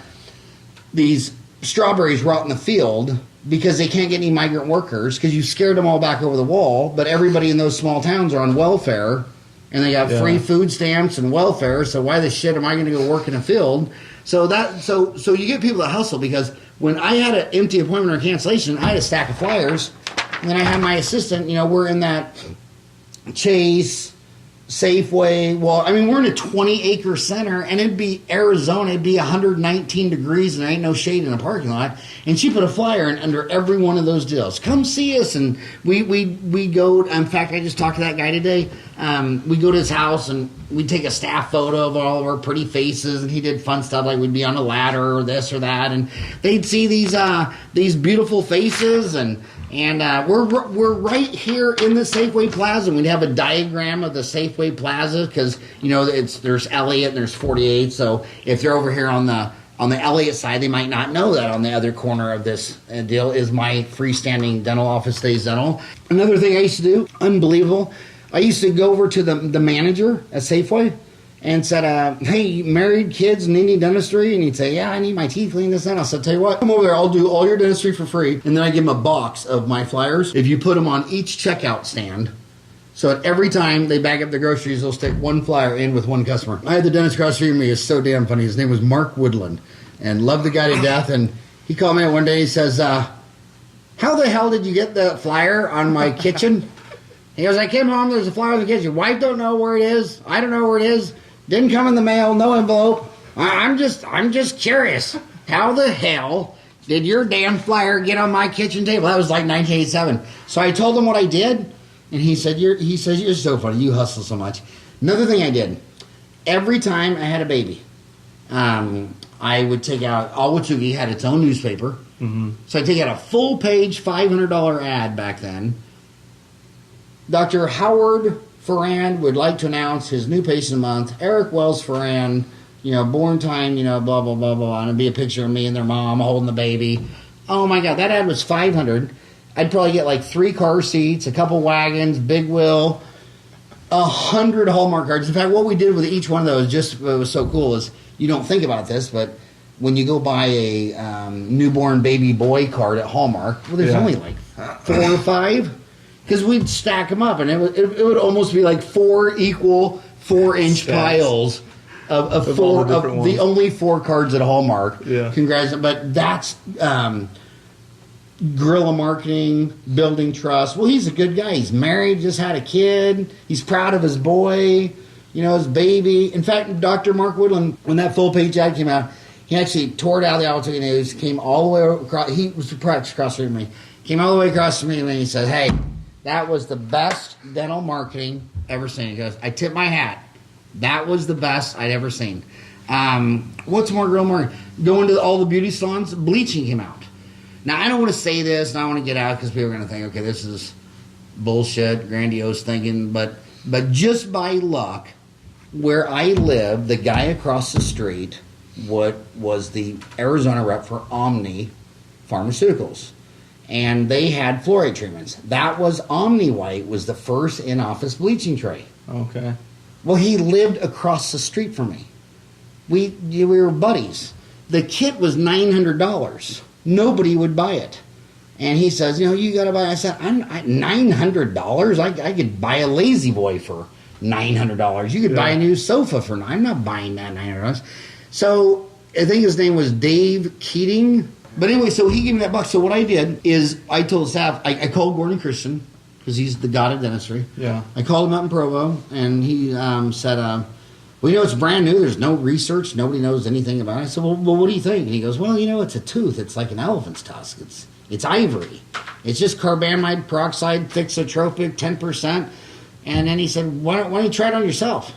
A: these strawberries rot in the field because they can't get any migrant workers because you scared them all back over the wall, but everybody in those small towns are on welfare, and they got free food stamps and welfare, so why the shit am I going to go work in a field? So you get people that hustle, because when I had an empty appointment or cancellation, I had a stack of flyers, and then I had my assistant, we're in that Chase, Safeway. Well, I mean, we're in a 20-acre center, and it'd be Arizona. It'd be 119 degrees, and there ain't no shade in the parking lot. And she put a flyer in under every one of those deals. Come see us, and we go. In fact, I just talked to that guy today. We go to his house, and we take a staff photo of all of our pretty faces, and he did fun stuff like we'd be on a ladder or this or that, and they'd see these beautiful faces, and we're right here in the Safeway Plaza. We'd have a diagram of the Safeway Plaza because there's Elliott and there's 48. So if they're over here on the Elliott side, they might not know that on the other corner of this deal is my freestanding dental office, Stays Dental. Another thing I used to do, unbelievable. I used to go over to the manager at Safeway and said, hey, married, kids, and need dentistry? And he'd say, yeah, I need my teeth cleaned, this and that. I said, tell you what, come over there, I'll do all your dentistry for free. And then I give him a box of my flyers. If you put them on each checkout stand, so at every time they bag up the groceries, they'll stick one flyer in with one customer. I had the dentist across the street from me. It's so damn funny. His name was Mark Woodland, and loved the guy to death. And he called me out one day. He says, how the hell did you get the flyer on my kitchen? He goes, I came home, there's a flyer in the kitchen. Wife don't know where it is. I don't know where it is. Didn't come in the mail, no envelope. I'm just curious. How the hell did your damn flyer get on my kitchen table? That was like 1987. So I told him what I did, and he said, you're so funny. You hustle so much. Another thing I did, every time I had a baby, I would take out, Ahwatukee had its own newspaper. Mm-hmm. So I'd take out a full-page $500 ad back then. Dr. Howard Farran would like to announce his new patient of the month, Eric Wells Farran, born time, blah, blah, blah, blah, and it'd be a picture of me and their mom holding the baby. Oh my God, that ad was $500. I'd probably get like 3 car seats, a couple wagons, big wheel, 100 Hallmark cards. In fact, what we did with each one of those, just what was so cool is, you don't think about this, but when you go buy a newborn baby boy card at Hallmark, well, there's only like 4 or 5. Because we'd stack them up, and it would almost be like 4 equal 4-inch piles of the only 4 cards at Hallmark. Yeah. Congrats! But that's guerrilla marketing, building trust. Well, he's a good guy. He's married, just had a kid. He's proud of his boy, his baby. In fact, Dr. Mark Woodland, when that full-page ad came out, he actually tore it out of the Ahwatukee News, came all the way across. He was across the street from me. Came all the way across from me, and he said, hey, that was the best dental marketing ever seen. He goes, I tip my hat. That was the best I'd ever seen. What's more guerrilla marketing? Going to all the beauty salons, bleaching came out. Now, I don't want to say this, and I want to get out because people are going to think, okay, this is bullshit, grandiose thinking. But just by luck, where I live, the guy across the street was the Arizona rep for Omni Pharmaceuticals. and they had fluoride treatments. That was Omni White was the first in-office bleaching tray.
B: Okay.
A: Well, he lived across the street from me. We were buddies. The kit was $900. Nobody would buy it. And he says, you got to buy it. I said, $900? I could buy a Lazy Boy for $900. You could buy a new sofa for I'm not buying that $900. So I think his name was Dave Keating. But anyway, so he gave me that box. So what I did is I told staff, I called Gordon Christian, because he's the god of dentistry.
B: Yeah.
A: I called him up in Provo, and he said, well, it's brand new. There's no research. Nobody knows anything about it. I said, well, what do you think? And he goes, well, it's a tooth. It's like an elephant's tusk. It's ivory. It's just carbamide peroxide, thixotropic, 10%. And then he said, why don't you try it on yourself?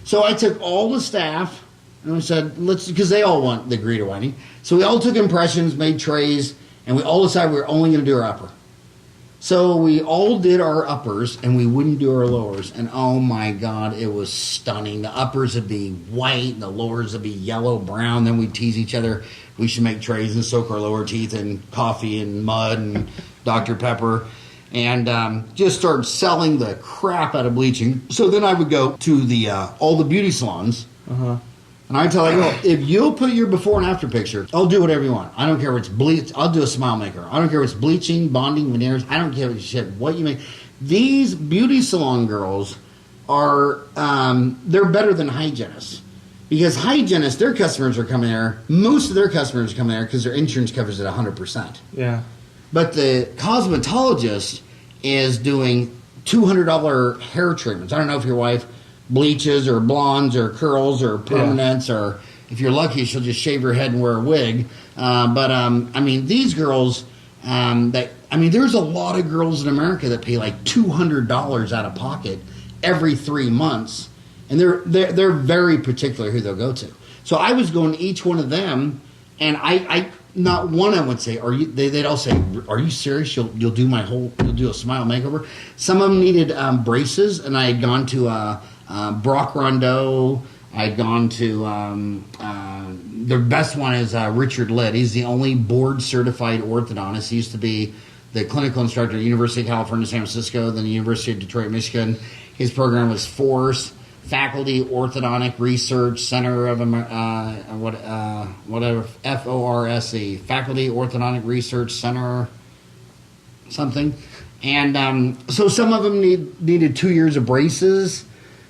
A: So I took all the staff, and we said, because they all want the Greta whitening. So we all took impressions, made trays, and we all decided we were only going to do our upper. So we all did our uppers, and we wouldn't do our lowers. And oh my God, it was stunning. The uppers would be white, and the lowers would be yellow, brown. Then we'd tease each other. We should make trays and soak our lower teeth in coffee and mud and Dr. Pepper. And just started selling the crap out of bleaching. So then I would go to the all the beauty salons.
B: Uh-huh.
A: And I tell you, if you'll put your before and after picture, I'll do whatever you want. I don't care if it's bleach. I'll do a smile maker. I don't care if it's bleaching, bonding, veneers. I don't care what you make. These beauty salon girls are, they're better than hygienists. Because hygienists, their customers are coming there. Most of their customers are coming there because their insurance covers it 100%.
B: Yeah.
A: But the cosmetologist is doing $200 hair treatments. I don't know if your wife bleaches or blondes or curls or permanents, or if you're lucky, she'll just shave her head and wear a wig. These girls, there's a lot of girls in America that pay like $200 out of pocket every 3 months, and they're very particular who they'll go to. So I was going to each one of them, and I not one I would say, they'd all say, are you serious? You'll do you'll do a smile makeover. Some of them needed braces, and I had gone to Brock Rondeau. I'd gone to the best one is Richard Litt. He's the only board certified orthodontist. He used to be the clinical instructor at the University of California, San Francisco, then the University of Detroit, Michigan. His program was FORCE, Faculty Orthodontic Research Center of FORSE, Faculty Orthodontic Research Center, something. And so some of them needed 2 years of braces.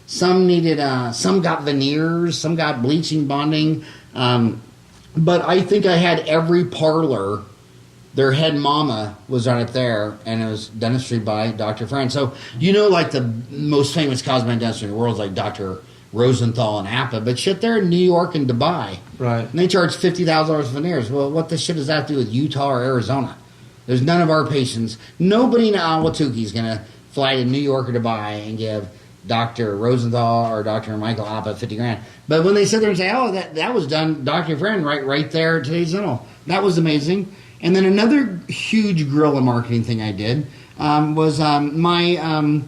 A: Some needed, some got veneers, some got bleaching, bonding. But I think I had every parlor. Their head mama was on it there, and it was dentistry by Dr. Farran. So, like the most famous cosmetic dentist in the world is like Dr. Rosenthal and Appa. But shit, they're in New York and Dubai.
B: Right. And
A: they charge $50,000 for veneers. Well, what the shit does that do with Utah or Arizona? There's none of our patients. Nobody in Ahwatukee is going to fly to New York or Dubai and give Dr. Rosenthal or Dr. Michael Appa $50,000. But when they sit there and say, oh, that was done, Dr. Farran, right there at Today's Dental. That was amazing. And then another huge guerrilla marketing thing I did was my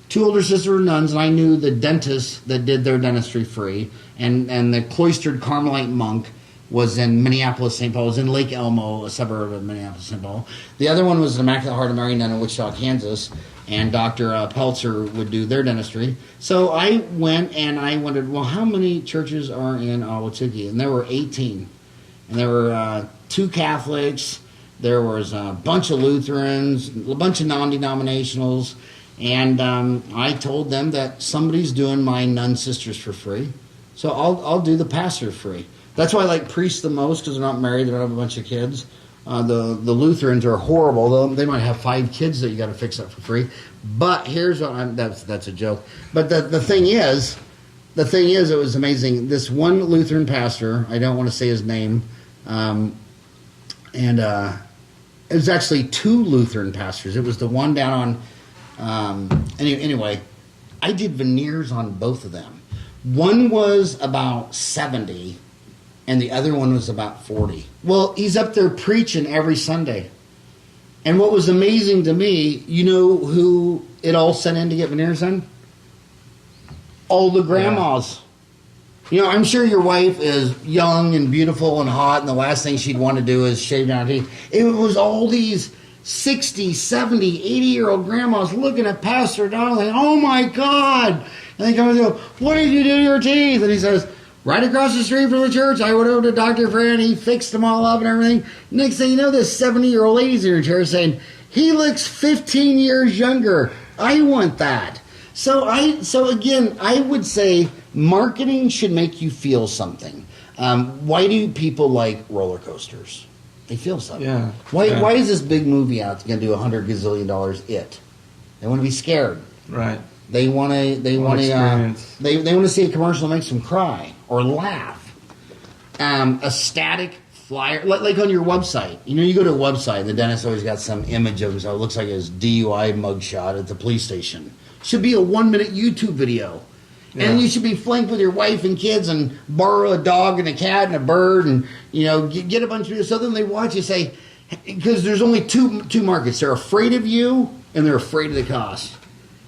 A: two older sisters were nuns, and I knew the dentists that did their dentistry free. And the cloistered Carmelite monk was in Minneapolis, St. Paul. It was in Lake Elmo, a suburb of Minneapolis, St. Paul. The other one was the Immaculate Heart of Mary Nun in Wichita, Kansas. And Dr. Peltzer would do their dentistry. So I went and I wondered, well, how many churches are in Ahwatukee? And there were 18. And there were 2 Catholics. There was a bunch of Lutherans, a bunch of non-denominationals. And I told them that somebody's doing my nun sisters for free. So I'll do the pastor free. That's why I like priests the most, because they're not married, they don't have a bunch of kids. The Lutherans are horrible. They might have 5 kids that you got to fix up for free. But here's what that's a joke. But the thing is, it was amazing. This one Lutheran pastor, I don't want to say his name, it was actually 2 Lutheran pastors. It was the one down on, anyway, I did veneers on both of them. One was about 70, and the other one was about 40. Well, he's up there preaching every Sunday. And what was amazing to me, you know who it all sent in to get veneers done? All the grandmas. Yeah. I'm sure your wife is young and beautiful and hot, and the last thing she'd want to do is shave down her teeth. It was all these 60, 70, 80-year-old grandmas looking at Pastor Don like, oh my God. And they come and go, what did you do to your teeth? And he says, right across the street from the church, I went over to Dr. Farran, he fixed them all up and everything. Next thing you know, this 70-year-old lady's in her chair saying, he looks 15 years younger. I want that. So again, I would say marketing should make you feel something. Why do people like roller coasters? They feel something.
B: Yeah.
A: Why is this big movie out going to do $100 gazillion? They want to be scared.
B: Right.
A: They want to. They want to. They want to see a commercial that makes them cry or laugh. A static flyer, like on your website. You know, you go to a website, and the dentist always got some image of himself. It looks like his DUI mugshot at the police station. Should be a 1-minute YouTube video.
B: Yeah.
A: And you should be flanked with your wife and kids and borrow a dog and a cat and a bird and, you know, get a bunch of people. So then they watch you say, because there's only two markets. They're afraid of you and they're afraid of the cost.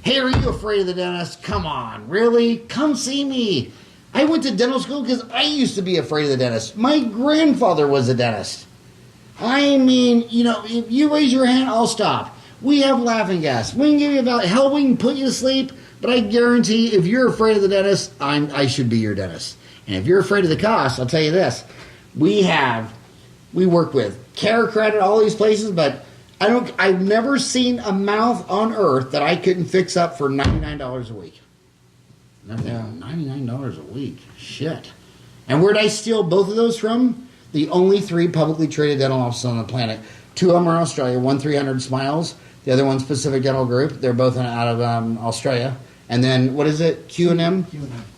A: Hey, are you afraid of the dentist? Come on, really? Come see me. I went to dental school because I used to be afraid of the dentist. My grandfather was a dentist. I mean, you know, if you raise your hand, I'll stop. We have laughing gas. We can give you about hell, we can put you to sleep. But I guarantee if you're afraid of the dentist, I should be your dentist. And if you're afraid of the cost, I'll tell you this. We work with Care Credit, all these places, but I've never seen a mouth on earth that I couldn't fix up for $99 a week.
B: Yeah.
A: $99 a week. Shit. And where'd I steal both of those from? The only 3 publicly traded dental offices on the planet. 2 of them are in Australia, one 300 Smiles, the other one's Pacific Dental Group. They're both out of Australia. And then, what is it? Q&M?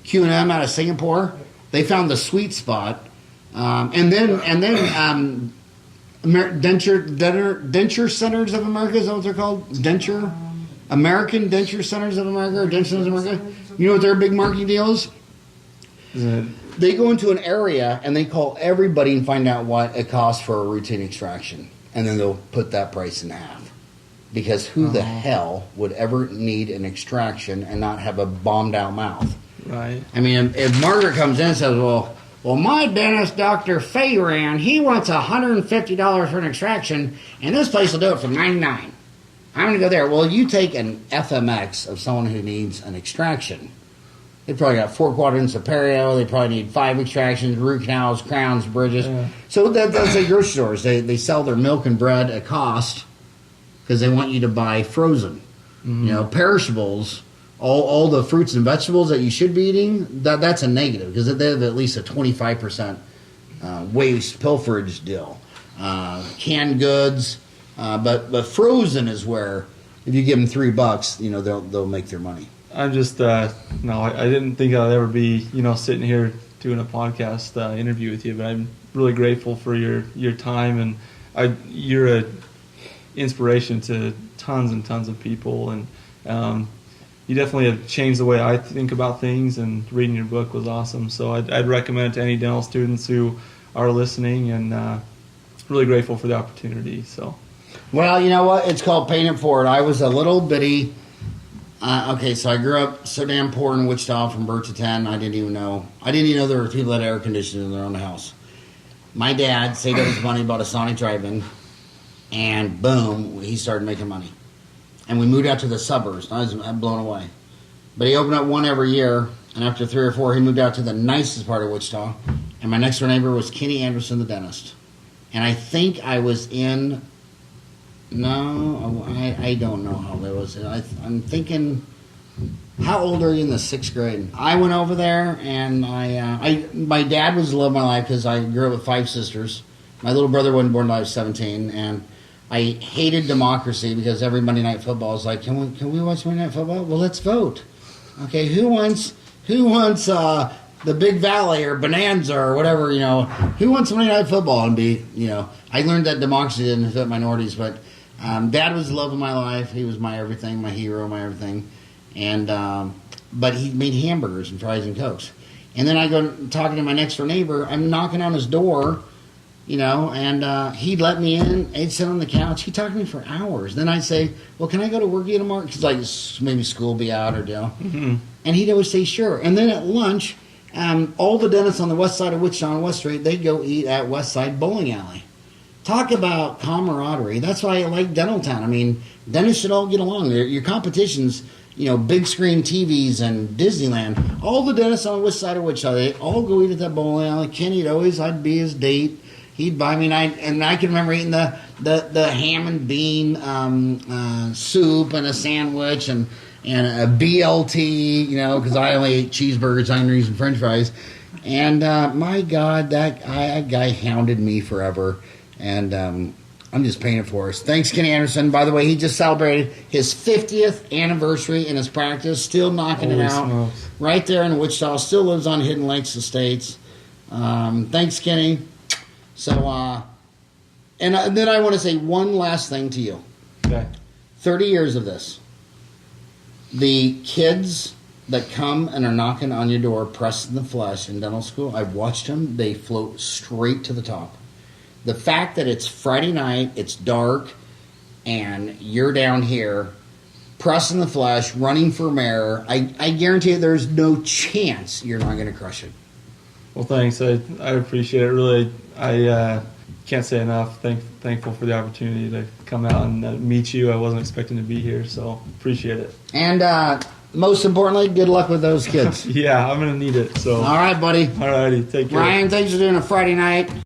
A: Q&M out of Singapore. They found the sweet spot. And then Denture Centers of America, is that what they're called? American Denture Centers of America, or Denture Centers of America? You know what their big marketing deal is? They go into an area and they call everybody and find out what it costs for a routine extraction. And then they'll put that price in half. Because who the hell would ever need an extraction and not have a bombed out mouth?
B: Right.
A: I mean, if Margaret comes in and says, well, my dentist, Dr. Farran, he wants $150 for an extraction, and this place will do it for $99. I'm going to go there. Well, you take an FMX of someone who needs an extraction. They probably got 4 quadrants of perio. They probably need 5 extractions, root canals, crowns, bridges. Yeah. So that's like grocery stores. They sell their milk and bread at cost because they want you to buy frozen. Mm-hmm. You know, perishables, all the fruits and vegetables that you should be eating, that's a negative because they have at least a 25% waste pilferage deal. Canned goods, but frozen is where if you give them $3, you know, they'll make their money.
B: I'm just I didn't think I'd ever be, you know, sitting here doing a podcast interview with you, but I'm really grateful for your time, and you're a inspiration to tons and tons of people, and you definitely have changed the way I think about things, and reading your book was awesome. So I'd recommend it to any dental students who are listening, and really grateful for the opportunity. So, well,
A: you know what? It's called Paying It Forward. I was a little bitty. So I grew up so damn poor in Wichita from birth to 10. I didn't even know there were people that had air conditioning in their own house. My dad saved up his money, bought a Sonic drive-in, and boom, he started making money. And we moved out to the suburbs. I was blown away. But he opened up one every year, and after 3 or 4, he moved out to the nicest part of Wichita. And my next door neighbor was Kenny Anderson, the dentist. And I think I was in... No, I don't know how that was. I'm thinking, how old are you in the 6th grade? I went over there, and my dad was the love of my life because I grew up with 5 sisters. My little brother wasn't born until I was 17, and I hated democracy because every Monday Night Football is like, can we watch Monday Night Football? Well, let's vote. Okay, who wants the Big Valley or Bonanza or whatever, you know? Who wants Monday Night Football and be, you know? I learned that democracy didn't fit minorities, but Dad was the love of my life. He was my everything, my hero, my everything. And but he made hamburgers and fries and Cokes. And then I go talking to my next door neighbor. I'm knocking on his door, you know, and he'd let me in. He'd sit on the couch. He'd talk to me for hours. Then I'd say, well, can I go to work again tomorrow? Because like maybe school be out or deal. Mm-hmm. And he'd always say, sure. And then at lunch, all the dentists on the west side of Wichita on West Street, they'd go eat at West Side Bowling Alley. Talk about camaraderie. That's why I like Dentaltown. I mean, dentists should all get along. Your competition's, big screen TVs and Disneyland. All the dentists on which side of Wichita, they all go eat at that bowling alley. I'd be his date. He'd buy me, and I can remember eating the ham and bean soup and a sandwich and a BLT, because I only ate cheeseburgers, onion rings, and French fries. And my God, that guy hounded me forever. And I'm just paying it for us. Thanks, Kenny Anderson. By the way, he just celebrated his 50th anniversary in his practice. Still knocking it out.
B: Smokes.
A: Right there in Wichita. Still lives on Hidden Lakes Estates. Thanks, Kenny. So, and then I want to say one last thing to you.
B: Okay.
A: 30 years of this. The kids that come and are knocking on your door, pressing the flesh in dental school, I've watched them. They float straight to the top. The fact that it's Friday night, it's dark, and you're down here pressing the flesh, running for mayor, I guarantee you there's no chance you're not going to crush it.
B: Well, thanks. I appreciate it. Really, I can't say enough. Thankful for the opportunity to come out and meet you. I wasn't expecting to be here, so appreciate it.
A: And most importantly, good luck with those kids.
B: Yeah, I'm going to need it. So.
A: All right, buddy.
B: All righty. Take care.
A: Ryan, thanks for doing a Friday night.